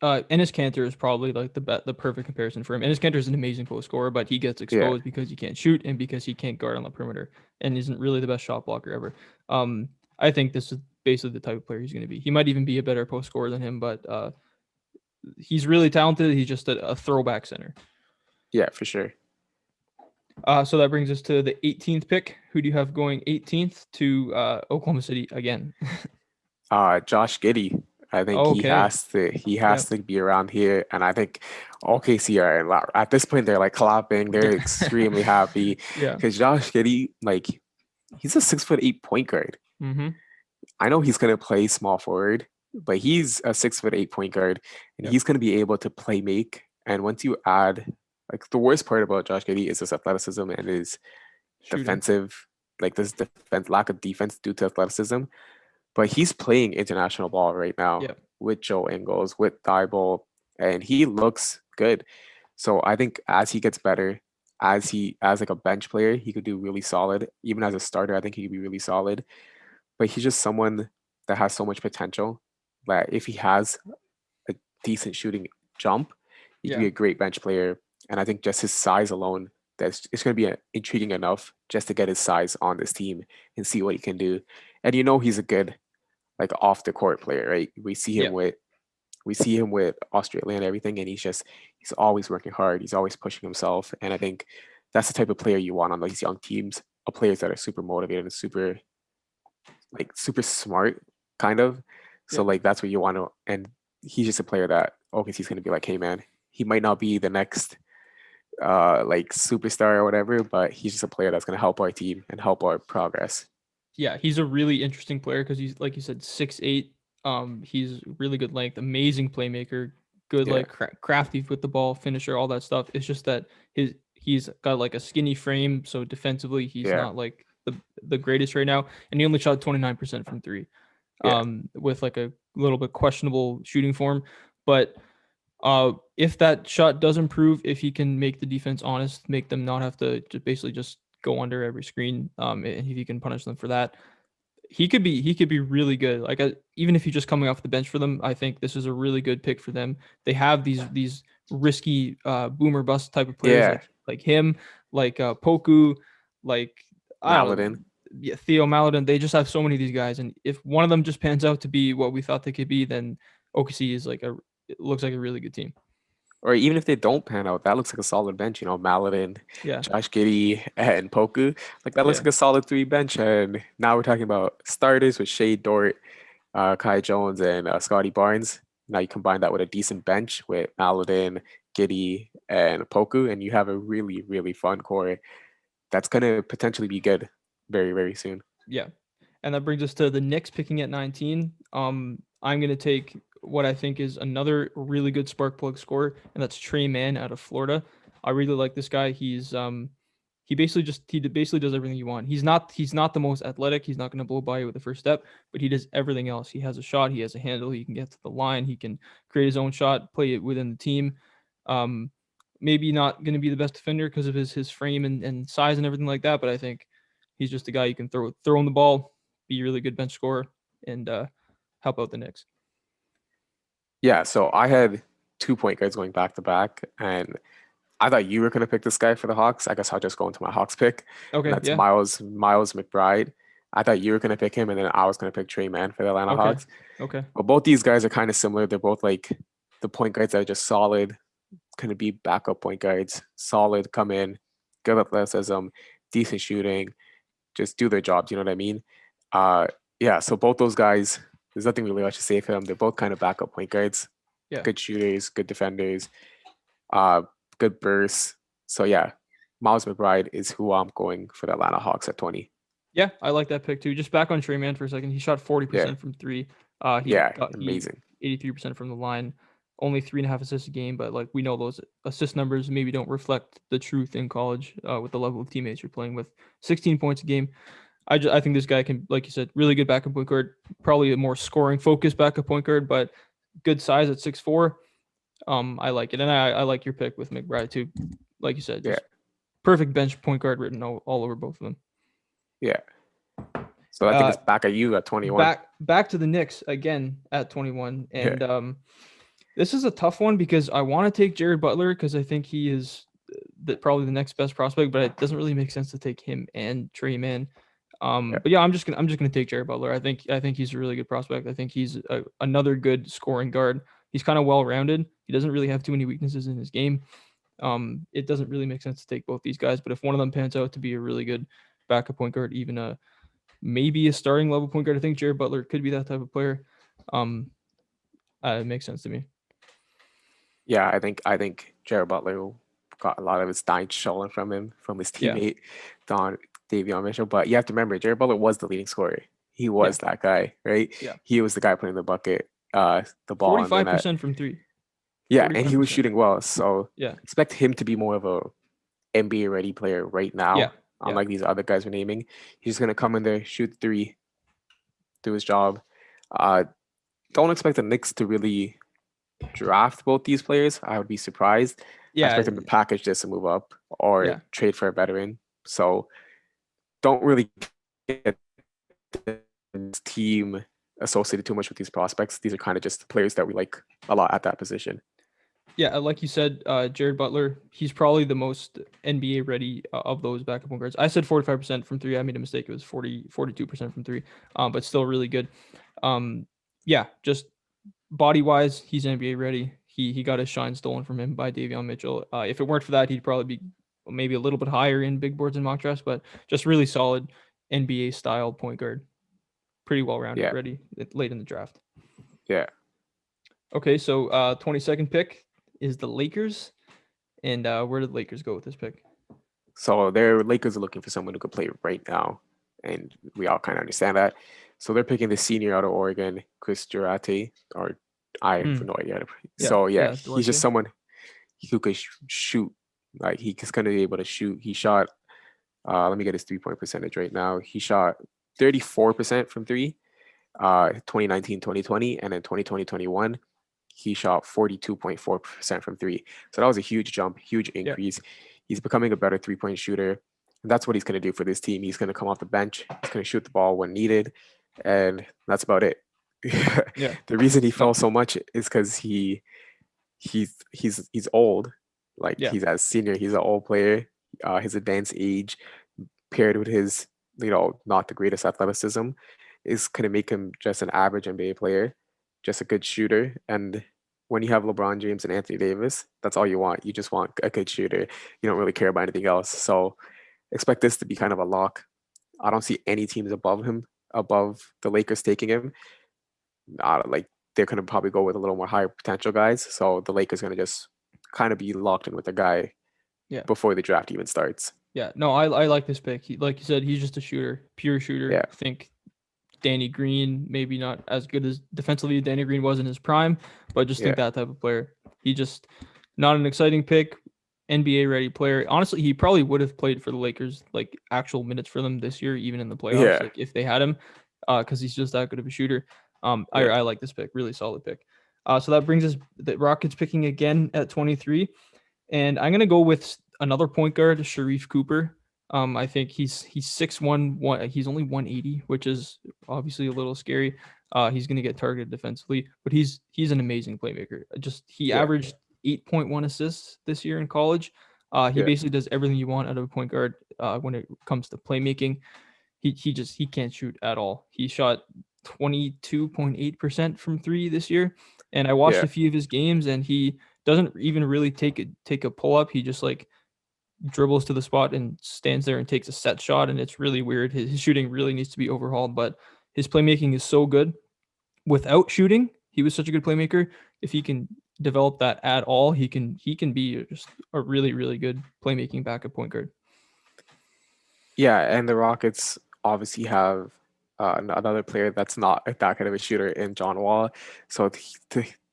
Enes Kanter is probably like the perfect comparison for him. Enes Kanter is an amazing post scorer, but he gets Yeah, exposed because he can't shoot and because he can't guard on the perimeter and isn't really the best shot blocker ever. I think this is basically the type of player he's going to be. He might even be a better post scorer than him, but he's really talented. He's just a throwback center. yeah, for sure. So that brings us to the 18th pick. Who do you have going 18th to Oklahoma City again? Josh Giddey. I think he Okay. has to he Yeah. has to be around here, and I think OKC are at this point they're like clapping. They're extremely happy Yeah. because Josh Giddey, like he's a 6'8" point guard. Mm-hmm. I know he's gonna play small forward, but he's a 6'8" point guard, and Yep. he's gonna be able to play make. And once you add, like the worst part about Josh Giddey is his athleticism and his Shooting. defensive, like this defense lack of defense due to athleticism. But he's playing international ball right now Yeah. with Joe Ingles, with Thibault, and he looks good. So I think as he gets better, as like a bench player, he could do really solid. Even as a starter, I think he could be really solid. But he's just someone that has so much potential that if he has a decent shooting jump, he could Yeah. be a great bench player. And I think just his size alone, that's it's going to be intriguing enough just to get his size on this team and see what he can do. And he's a good like off the court player, right? Yeah. We see him with Australia and everything, and he's always working hard. He's always pushing himself, and I think that's the type of player you want on these young teams, players that are super motivated and super smart, kind of. So Yeah. like that's what you want to, and he's just a player that OKC's going to be like, hey man, he might not be the next like superstar or whatever, but he's just a player that's going to help our team and help our progress. Yeah, he's a really interesting player because he's like you said, 6'8". He's really good length, amazing playmaker, good Yeah, like crafty with the ball, finisher, all that stuff. It's just that he's got like a skinny frame, so defensively he's yeah, not like the greatest right now, and he only shot 29% from three, yeah. with like a little bit questionable shooting form, but. If that shot does improve, if he can make the defense honest, make them not have to basically just go under every screen, and if he can punish them for that, he could be really good. Like even if he's just coming off the bench for them, I think this is a really good pick for them. They have these risky boomer bust type of players Yeah, like him, like Poku, like I don't know, Maladin. yeah, Theo Maladin. They just have so many of these guys, and if one of them just pans out to be what we thought they could be, then OKC is like it looks like a really good team. Or even if they don't pan out, that looks like a solid bench. Maladin, Yeah, Josh Giddey, and Poku. Like that looks yeah, like a solid three bench. And now we're talking about starters with Shea Dort, Kai Jones, and Scotty Barnes. Now you combine that with a decent bench with Maladin, Giddey, and Poku, and you have a really, really fun core that's gonna potentially be good very, very soon. yeah. And that brings us to the Knicks picking at 19. I'm gonna take what I think is another really good spark plug scorer, and that's Trey Mann out of Florida. I really like this guy. He basically does everything you want. He's not the most athletic. He's not gonna blow by you with the first step, but he does everything else. He has a shot. He has a handle. He can get to the line. He can create his own shot, play it within the team. Um, Maybe not gonna be the best defender because of his frame and size and everything like that, but I think he's just a guy you can throw him the ball, be a really good bench scorer, and help out the Knicks. Yeah, so I had 2 point guards going back to back, and I thought you were gonna pick this guy for the Hawks. I guess I'll just go into my Hawks pick, and Okay, that's yeah, Miles McBride. I thought you were gonna pick him, and then I was gonna pick Trey Mann for the Atlanta Okay. Hawks. Okay. But both these guys are kind of similar. They're both like the point guards that are just solid, gonna be backup point guards, solid, come in, good athleticism, decent shooting, just do their jobs. You know what I mean? Uh, yeah. So both those guys, there's nothing really much to say for them. They're both kind of backup point guards, Yeah. good shooters, good defenders, uh, good bursts. So yeah, Miles McBride is who I'm going for the Atlanta Hawks at 20. Yeah, I like that pick too. Just back on Trey Mann for a second. He shot Yeah, 40% from three. yeah, He amazing. 83% from the line. Only 3.5 assists a game, but like we know those assist numbers maybe don't reflect the truth in college with the level of teammates you're playing with. 16 points a game. I think this guy can, like you said, really good backup point guard. Probably a more scoring focused backup point guard, but good size at 6'4". I like it, and I like your pick with McBride too. Like you said, Yeah, just perfect bench point guard written all over both of them. yeah. So I think Uh, it's back at you at 21. back to the Knicks again at 21, Yeah, and this is a tough one because I want to take Jared Butler because I think he is probably the next best prospect, but it doesn't really make sense to take him and Trey Mann. yeah, But yeah, I'm just gonna take Jared Butler. I think he's a really good prospect. I think he's another good scoring guard. He's kind of well rounded. He doesn't really have too many weaknesses in his game. It doesn't really make sense to take both these guys, but if one of them pans out to be a really good backup point guard, even maybe a starting level point guard, I think Jared Butler could be that type of player. Um, it makes sense to me. yeah. I think Jared Butler got a lot of his time stolen from him from his Yeah, teammate Don Davion Mitchell. But you have to remember, Jared Butler was the leading scorer. He yeah, was that guy, right? yeah. He was the guy putting the bucket, the ball in the Forty-five net. percent from three. Yeah, and he Forty-five was percent. shooting well. So Yeah, expect him to be more of a NBA ready player right yeah, now. yeah, Unlike these other guys we're naming, he's just gonna come in there, shoot three, do his job. Uh, don't expect the Knicks to really draft both these players. I would be surprised. I yeah, expect them to package this and move up or yeah, trade for a veteran. So don't really get this team associated too much with these prospects. These are kind of just players that we like a lot at that position. yeah. Like you said, Jared Butler, he's probably the most NBA ready of those backup point guards. I said 45% from three. I made a mistake. It was 42% from three. But still really good. Um, yeah, just body wise, he's NBA ready. He got his shine stolen from him by Davion Mitchell. If it weren't for that, he'd probably be maybe a little bit higher in big boards and mock drafts, but just really solid NBA style point guard. Pretty well rounded, Yeah, ready late in the draft. yeah. Okay, so 22nd pick is the Lakers. And where did the Lakers go with this pick? So their Lakers are looking for someone who could play right now, and we all kind of understand that. So they're picking the senior out of Oregon, Chris Durante, or I have Mm, no idea. yeah, So yeah, yeah, he's just Duarte. someone who could shoot. Like he's going to be able to shoot. He shot. Let me get his 3 point percentage right now. He shot 34% from three. 2019, 2020, and then 2020, 21. He shot 42.4% from three. So that was a huge jump, huge Yeah, increase. He's becoming a better 3 point shooter. And that's what he's going to do for this team. He's going to come off the bench. He's going to shoot the ball when needed. And that's about it. yeah, The reason he fell no, so much is because he's old. Like yeah, he's a senior, he's an old player. His advanced age paired with his, not the greatest athleticism is going to make him just an average NBA player, just a good shooter. And when you have LeBron James and Anthony Davis, that's all you want. You just want a good shooter. You don't really care about anything else. So expect this to be kind of a lock. I don't see any teams above him, above the Lakers taking him. Like they're going to probably go with a little more higher potential guys. So the Lakers going to just kind of be locked in with the guy yeah. before the draft even starts. Yeah, no, I like this pick. Like you said, he's just a shooter, pure shooter. Yeah, Think Danny Green, maybe not as good as defensively Danny Green was in his prime, but just yeah, think that type of player. He just not an exciting pick, NBA ready player. Honestly, he probably would have played for the Lakers like actual minutes for them this year, even in the playoffs, yeah, like if they had him, because he's just that good of a shooter. yeah. I like this pick, really solid pick. So that brings us the Rockets picking again at 23. And I'm gonna go with another point guard, Sharif Cooper. I think he's 6'1", he's only 180, which is obviously a little scary. He's gonna get targeted defensively, but he's an amazing playmaker. Just he Yeah, averaged 8.1 assists this year in college. He yeah, basically does everything you want out of a point guard when it comes to playmaking. he can't shoot at all. He shot 22.8% from three this year, and I watched Yeah. a few of his games, and he doesn't even really take a pull up. He just like dribbles to the spot and stands there and takes a set shot, and it's really weird. His shooting really needs to be overhauled, but his playmaking is so good without shooting. He was such a good playmaker. If he can develop that at all, he can be just a really really good playmaking backup point guard. Yeah, and the Rockets obviously have another player that's not that kind of a shooter in John Wall. So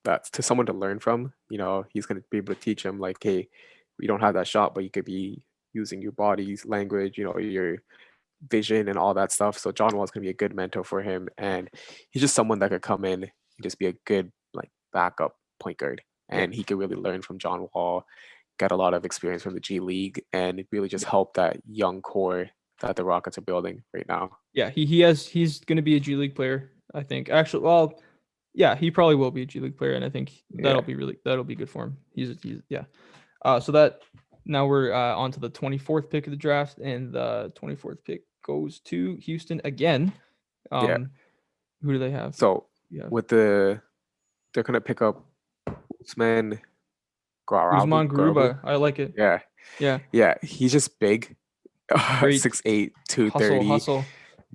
that's to someone to learn from. He's going to be able to teach him like, hey, we don't have that shot, but you could be using your body's language, your vision and all that stuff. So John Wall's going to be a good mentor for him, and he's just someone that could come in and just be a good like backup point guard, Yeah, and he could really learn from John Wall, get a lot of experience from the G League, and really just yeah, help that young core that the Rockets are building right now. yeah. He's going to be a G League player. I think actually, well, yeah, he probably will be a G League player, and I think Yeah, that'll be good for him. He's yeah. So that now we're on to the 24th pick of the draft, and the 24th pick goes to Houston again. yeah. Um, who do they have? So Yeah, with they're gonna pick up Usman Usman Garuba. Garuba. I like it. Yeah, Yeah, yeah. He's just big, great 6'8", hustle, 230. hustle.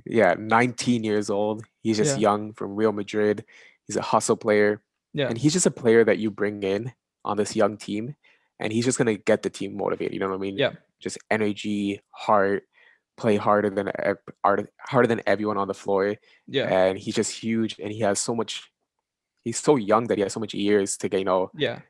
Yeah, 19 years old. He's just Yeah, young from Real Madrid. He's a hustle player. yeah, And he's just a player that you bring in on this young team, and he's just gonna get the team motivated. You know what I mean? yeah, Just energy, heart, play harder than everyone on the floor. yeah, And he's just huge, and he has so much. He's so young that he has so much years to get, yeah.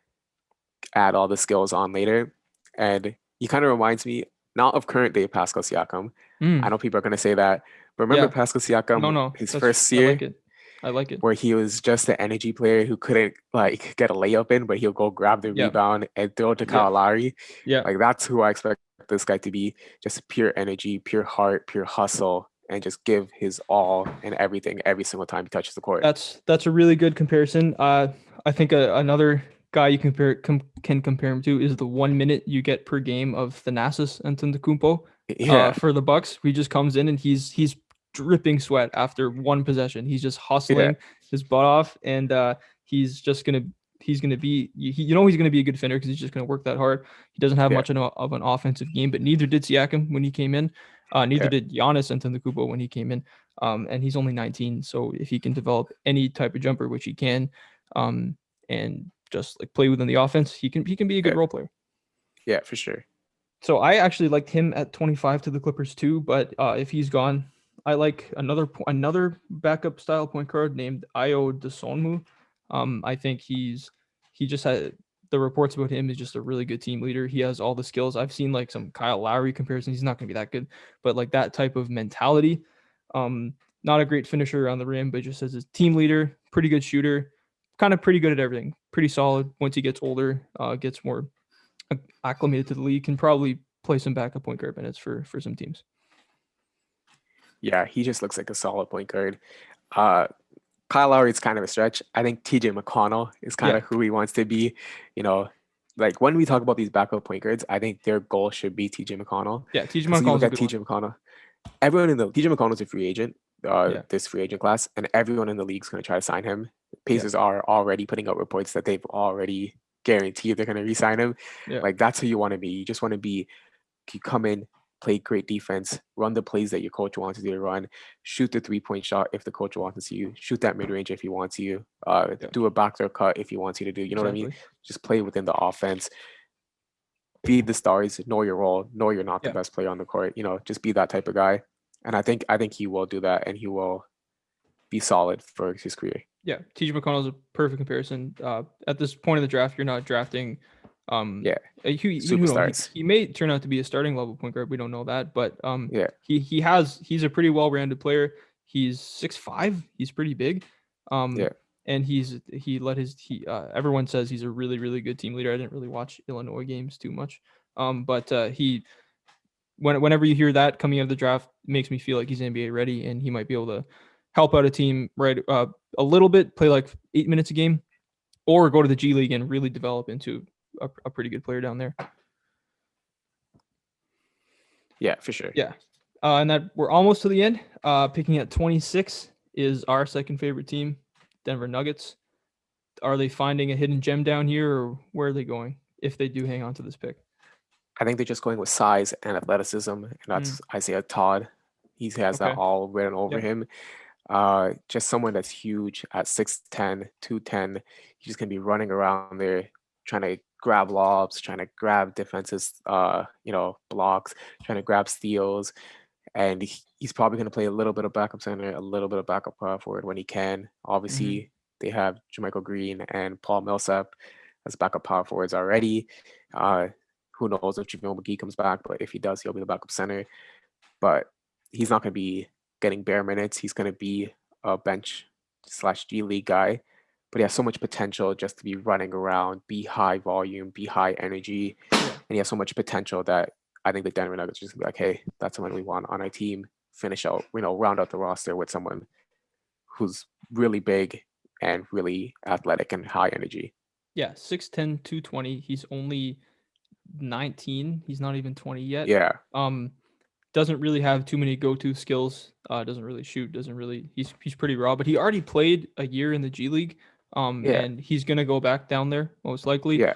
add all the skills on later. And he kind of reminds me not of current day Pascal Siakam. I Mm, know people are gonna say that, but remember yeah. Pascal No, Siakam, no. his That's first I like year it. I like it. where he was just an energy player who couldn't like get a layup in, but he'll go grab the Yeah, rebound and throw it to yeah, Kyle Lowry. yeah. Like that's who I expect this guy to be. Just pure energy, pure heart, pure hustle, and just give his all and everything every single time he touches the court. That's a really good comparison. I think another guy you can compare him to is the 1 minute you get per game of Thanasis Antetokounmpo. Yeah, For the Bucks, he just comes in and he's dripping sweat after one possession. He's just yeah, hustling his butt off, and he's just gonna he's gonna be you know he's gonna be a good defender because he's just gonna work that hard. He doesn't have yeah, much of an offensive game, but neither did Siakam when he came in. Neither yeah, did Giannis Antetokounmpo when he came in. And he's only 19. So if he can develop any type of jumper, which he can, and just like play within the offense, he can be a good yeah, role player. yeah, for sure. So I actually liked him at 25 to the Clippers too, but if he's gone, I like another backup style point guard named Ayo Desonmu. I think he just had the reports about him is just a really good team leader. He has all the skills. I've seen like some Kyle Lowry comparisons. He's not going to be that good, but like that type of mentality. Um, Not a great finisher around the rim, but just as a team leader, pretty good shooter, kind of pretty good at everything. Pretty solid once he gets older, gets more acclimated to the league, can probably play some backup point guard minutes for some teams. Yeah, he just looks like a solid point guard. Uh, Kyle Lowry is kind of a stretch. I think TJ McConnell is kind Yeah, of who he wants to be. You know, like when we talk about these backup point guards, I think their goal should be TJ McConnell. yeah. TJ Because you look McConnell's a at good one. TJ McConnell, everyone in the TJ McConnell's a free agent, Yeah, this free agent class, and everyone in the league's going to try to sign him. yeah, Pacers are already putting out reports that they've already guaranteed they're going to re-sign him. yeah, Like that's who you want to be. You just want to be you come in, play great defense, run the plays that your coach wants you to run, shoot the 3-point shot if the coach wants you, shoot that mid range if he wants you, yeah. do a backdoor cut if he wants you to do. You know what I mean? Exactly. Just play within the offense, feed the stars, know your role, know you're not the Yeah, best player on the court. Just be that type of guy. And I think he will do that, and he will be solid for his career. yeah. TJ McConnell's a perfect comparison. At this point in the draft, you're not drafting. Yeah, Who know superstars. he may turn out to be a starting level point guard. We don't know that, but Yeah, he's a pretty well rounded player. He's 6'5". He's pretty big. yeah, Um, and he let his he everyone says he's a really really good team leader. I didn't really watch Illinois games too much. But he whenever you hear that coming out of the draft, it makes me feel like he's NBA ready and he might be able to help out a team right a little bit, play like 8 minutes a game, or go to the G League and really develop into a pretty good player down there. yeah, for sure. Yeah. And that we're almost to the end. Picking at 26 is our second favorite team, Denver Nuggets. Are they finding a hidden gem down here, or where are they going if they do hang on to this pick? I think they're just going with size and athleticism, and Mm, that's Isaiah Todd. He has that okay. all written over Yep. him. Just someone that's huge at 6'10", 210. He's just gonna be running around there trying to grab lobs, trying to grab defenses, blocks, trying to grab steals, and he's probably gonna play a little bit of backup center, a little bit of backup power forward when he can. Mm-hmm. Obviously, they have Jermichael Green and Paul Millsap as backup power forwards already. Uh, who knows if JaVale McGee comes back, but if he does, he'll be the backup center. But he's not going to be getting bare minutes. He's going to be a bench slash G League guy. But he has so much potential just to be running around, be high volume, be high energy. Yeah. And he has so much potential that I think the Denver Nuggets are just gonna be like, hey, that's someone we want on our team. Finish out, round out the roster with someone who's really big and really athletic and high energy. Yeah. 6'10", 220. He's only 19. He's not even 20 yet. Yeah, Um, doesn't really have too many go-to skills. Doesn't really shoot. Doesn't really. He's pretty raw. But he already played a year in the G League. yeah, And he's gonna go back down there most likely. yeah.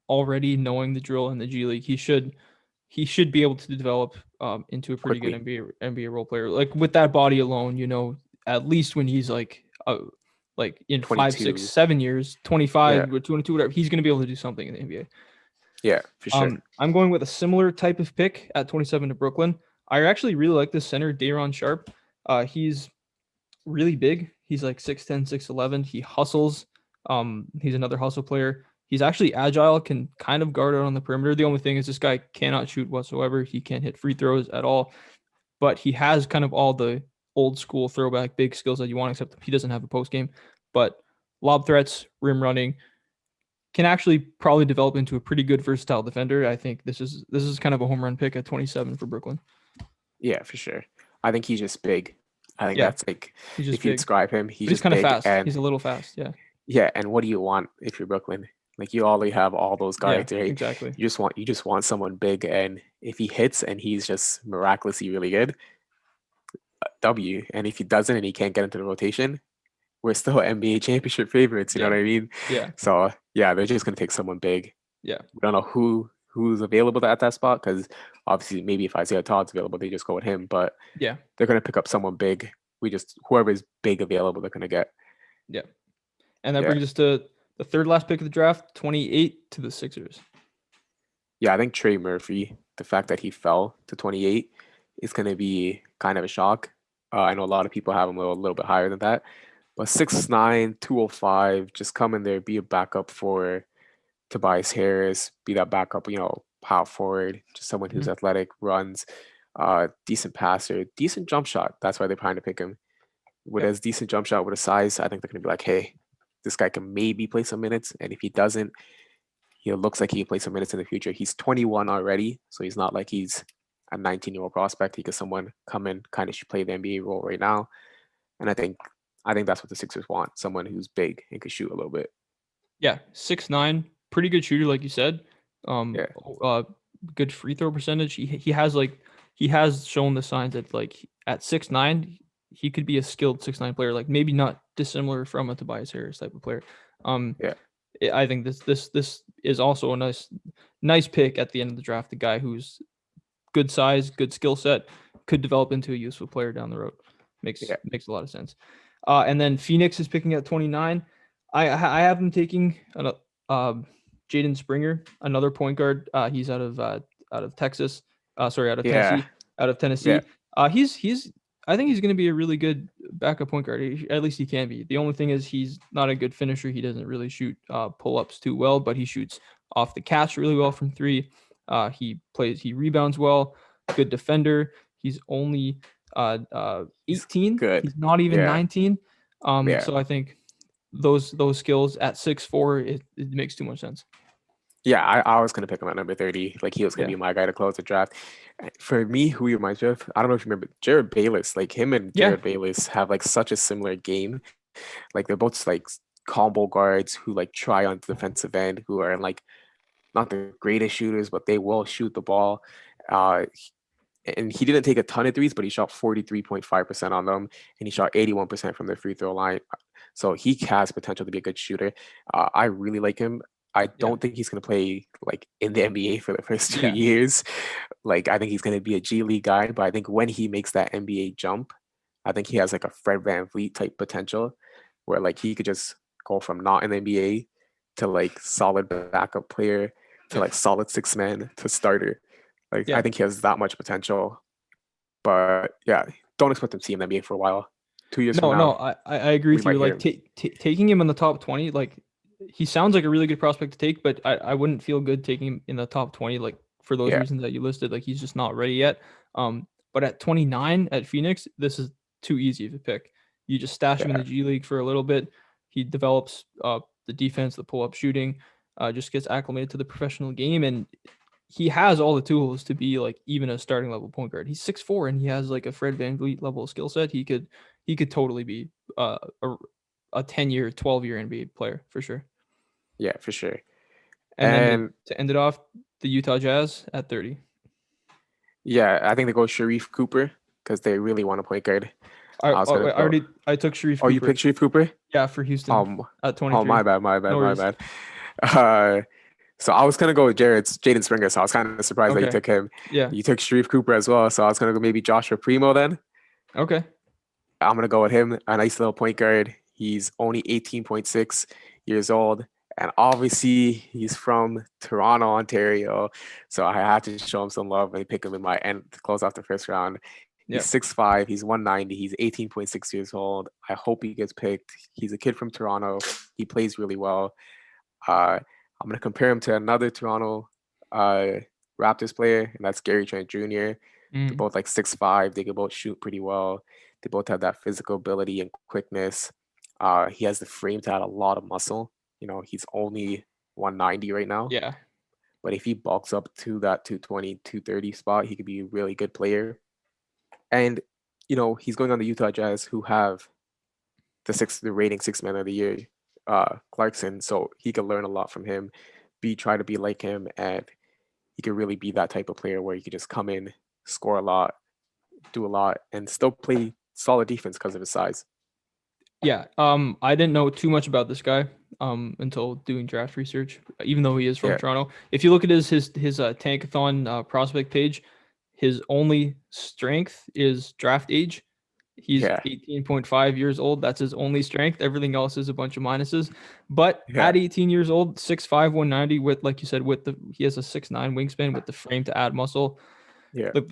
Already knowing the drill in the G League, he should be able to develop into a pretty good Quickly. NBA role player. Like with that body alone, at least when he's like in 5, 6, 22. 7 years, Yeah, 25 or 22, whatever, he's gonna be able to do something in the NBA. yeah, for sure. I'm going with a similar type of pick at 27 to Brooklyn. I actually really like this center, Day'Ron Sharp. He's really big. He's like 6'10", 6'11". He hustles. He's another hustle player. He's actually agile, can kind of guard out on the perimeter. The only thing is this guy cannot shoot whatsoever. He can't hit free throws at all. But he has kind of all the old school throwback big skills that you want, except he doesn't have a post game. But lob threats, rim running, can actually probably develop into a pretty good versatile defender. I think this is kind of a home run pick at 27 for Brooklyn. Yeah, for sure. I think he's just big. I think Yeah, that's like, he's just if you big, describe him, he's but he's just kind of big. fast. And He's a little fast. Yeah. yeah, and what do you want if you're Brooklyn? Like you already have all those Yeah, guards, right? exactly. You just want someone big, and if he hits and he's just miraculously really good, W. And if he doesn't and he can't get into the rotation, we're still NBA championship favorites. You know Yeah. what I mean? Yeah. So yeah, they're just gonna take someone big. Yeah. We don't know who's available at that spot because obviously maybe if Isaiah Todd's available, they just go with him. But Yeah. they're gonna pick up someone big. We just whoever is big available, they're gonna get. Yeah. And that Yeah, brings us to the third last pick of the draft, 28 to the Sixers. yeah. I think Trey Murphy, the fact that he fell to 28, is gonna be kind of a shock. I know a lot of people have him a little bit higher than that, but 6'9", 205, just come in there, be a backup for Tobias Harris, be that backup, power forward, just someone who's Mhm. athletic, runs, decent passer, decent jump shot. That's why they're trying to pick him. With Yep. his decent jump shot, with a size, I think they're gonna be like, hey, this guy can maybe play some minutes, and if he doesn't, he looks like he can play some minutes in the future. He's 21 already, so he's not like he's a 19-year-old prospect. He could someone come in, kind of should play the NBA role right now, and I think that's what the Sixers want: someone who's big and can shoot a little bit. Yeah. 6'9", pretty good shooter, like you said. Um, Yeah, uh, good free throw percentage. He has shown the signs that like at 6'9", he could be a skilled 6'9" player. Like maybe not dissimilar from a Tobias Harris type of player. Um, yeah, I think this is also a nice pick at the end of the draft. The guy who's good size, good skill set, could develop into a useful player down the road. Makes yeah, makes a lot of sense. And then Phoenix is picking at 29. I have them taking Jaden Springer, another point guard. He's out of Texas. Sorry, out of yeah, Tennessee. Out of yeah, Tennessee. He's I think he's going to be a really good backup point guard. At least he can be. The only thing is he's not a good finisher. He doesn't really shoot pull ups too well, but he shoots off the catch really well from three. He rebounds well, good defender. He's only he's 18. good. He's not even Yeah, 19. yeah. So I think those skills at 6'4", it makes too much sense. Yeah, I was gonna pick him at number 30. Like he was gonna Yeah. be my guy to close the draft. For me, who he reminds me of, I don't know if you remember Jared Bayless. Like him and Yeah. Jared Bayless have like such a similar game. Like they're both like combo guards who like try on the defensive end, who are like not the greatest shooters, but they will shoot the ball. Uh, and he didn't take a ton of threes, but he shot 43.5% on them, and he shot 81% from the free throw line. So he has potential to be a good shooter. I really like him. I Yeah. don't think he's going to play like in the NBA for the first two Yeah. years. Like I think he's going to be a G League guy, but I think when he makes that NBA jump, I think he has like a Fred VanVleet type potential where like he could just go from not in the NBA to like solid backup player to Yeah. like solid six man to starter. Like I Yeah. think he has that much potential. But yeah, don't expect him to see him in the NBA for a while. 2 years from No, no, now, I agree we with you. might hear Like him. taking him in the top 20, like he sounds like a really good prospect to take, but I wouldn't feel good taking him in the top 20, like for those Yeah, reasons that you listed. Like he's just not ready yet. But at 29 at Phoenix, this is too easy of a pick. You just stash him in yeah, the G League for a little bit. He develops the defense, the pull up shooting, just gets acclimated to the professional game, and he has all the tools to be like even a starting level point guard. He's 6'4" and he has like a Fred VanVleet level skill set. He could totally be a 10-year, 12-year NBA player for sure. yeah, for sure. And then And to end it off, the Utah Jazz at 30. yeah, I think they go Sharif Cooper because they really want a point guard. I was gonna I go. already I took Sharif Oh, you Cooper. picked Sharif Cooper? Yeah, for Houston Um, at oh, 23. my bad, my bad, No my worries. bad. Uh, so I was gonna go with Jaden Springer. So I was kind of surprised that you Okay. took him. Yeah. You took Sharif Cooper as well. So I was gonna go maybe Joshua Primo then. Okay. I'm gonna go with him, a nice little point guard. He's only 18.6 years old, and obviously he's from Toronto, Ontario. So I had to show him some love and pick him in my end to close off the first round. He's Yeah. 6'5", he's 190, he's 18.6 years old. I hope he gets picked. He's a kid from Toronto. He plays really well. I'm gonna compare him to another Toronto uh, Raptors player, and that's Gary Trent Jr. They're Mm. both like 6'5". They can both shoot pretty well. They both have that physical ability and quickness. He has the frame to add a lot of muscle. He's only 190 right now, Yeah. but if he bulks up to that 220, 230 spot, he could be a really good player. And he's going on the Utah Jazz, who have the rating six man of the year, Clarkson. So he could learn a lot from him, try to be like him, and he could really be that type of player where he could just come in, score a lot, do a lot, and still play solid defense because of his size. Yeah. I didn't know too much about this guy until doing draft research, even though he is from Yeah, Toronto. If you look at his Tankathon prospect page, his only strength is draft age. He's yeah, 18.5 years old. That's his only strength. Everything else is a bunch of minuses. But yeah, at 18 years old, 6'5", 190 with, like you said, he has a 6'9" wingspan with the frame to add muscle. yeah, Look,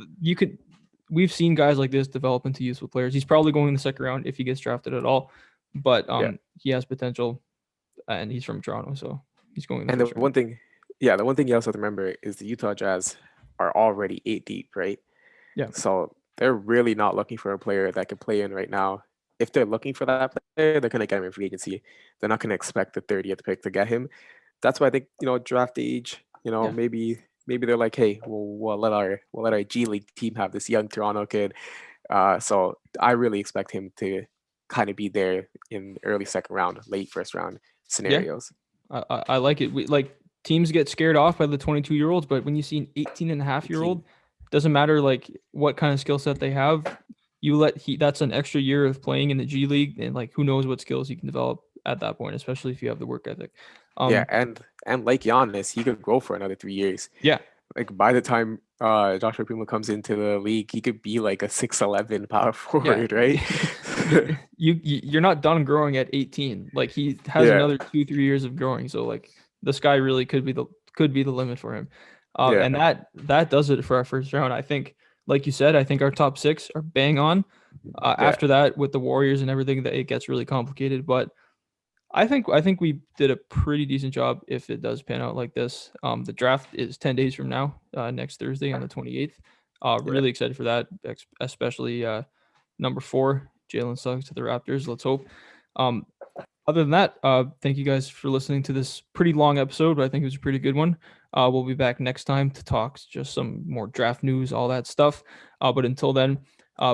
we've seen guys like this develop into useful players. He's probably going in the second round if he gets drafted at all, but yeah. he has potential, and he's from Toronto, so he's going in the And the first round. one thing, yeah, the one thing you also have to remember is the Utah Jazz are already eight deep, right? Yeah, So they're really not looking for a player that can play in right now. If they're looking for that player, they're going to get him in free agency. They're not going to expect the 30th pick to get him. That's why I think draft age. yeah, Maybe they're like, hey, we'll let our G League team have this young Toronto kid. So I really expect him to kind of be there in early second round, late first round yeah. scenarios. I like it. Like teams get scared off by the 22-year-olds, but when you see an 18 and a half year 18. old, doesn't matter like what kind of skill set they have, that's an extra year of playing in the G League, and like who knows what skills you can develop at that point, especially if you have the work ethic. Yeah, Um, and like Giannis, he could grow for another 3 years. yeah, Like by the time Joshua Primo comes into the league, he could be like a 6'11" power yeah. forward, right? You're not done growing at 18. Like he has Yeah, another 2-3 years of growing. So like the sky really could be the limit for him. yeah, And that does it for our first round. I think, like you said, I think our top six are bang on. yeah, After that, with the Warriors and everything, that it gets really complicated. But I think we did a pretty decent job if it does pan out like this. The draft is 10 days from now, next Thursday on the 28th. yeah, Really excited for that, especially number 4, Jalen Suggs to the Raptors. Let's hope. Um, Other than that, thank you guys for listening to this pretty long episode, but I think it was a pretty good one. We'll be back next time to talk just some more draft news, all that stuff. But until then,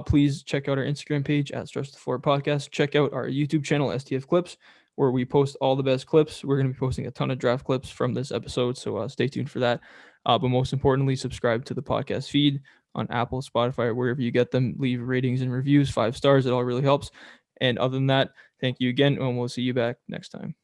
please check out our Instagram page at Stress the Forward Podcast. Check out our YouTube channel, STF Clips, where we post all the best clips. We're going to be posting a ton of draft clips from this episode, so stay tuned for that. But most importantly, subscribe to the podcast feed on Apple, Spotify, wherever you get them. Leave ratings and reviews, 5 stars. It all really helps. And other than that, thank you again, and we'll see you back next time.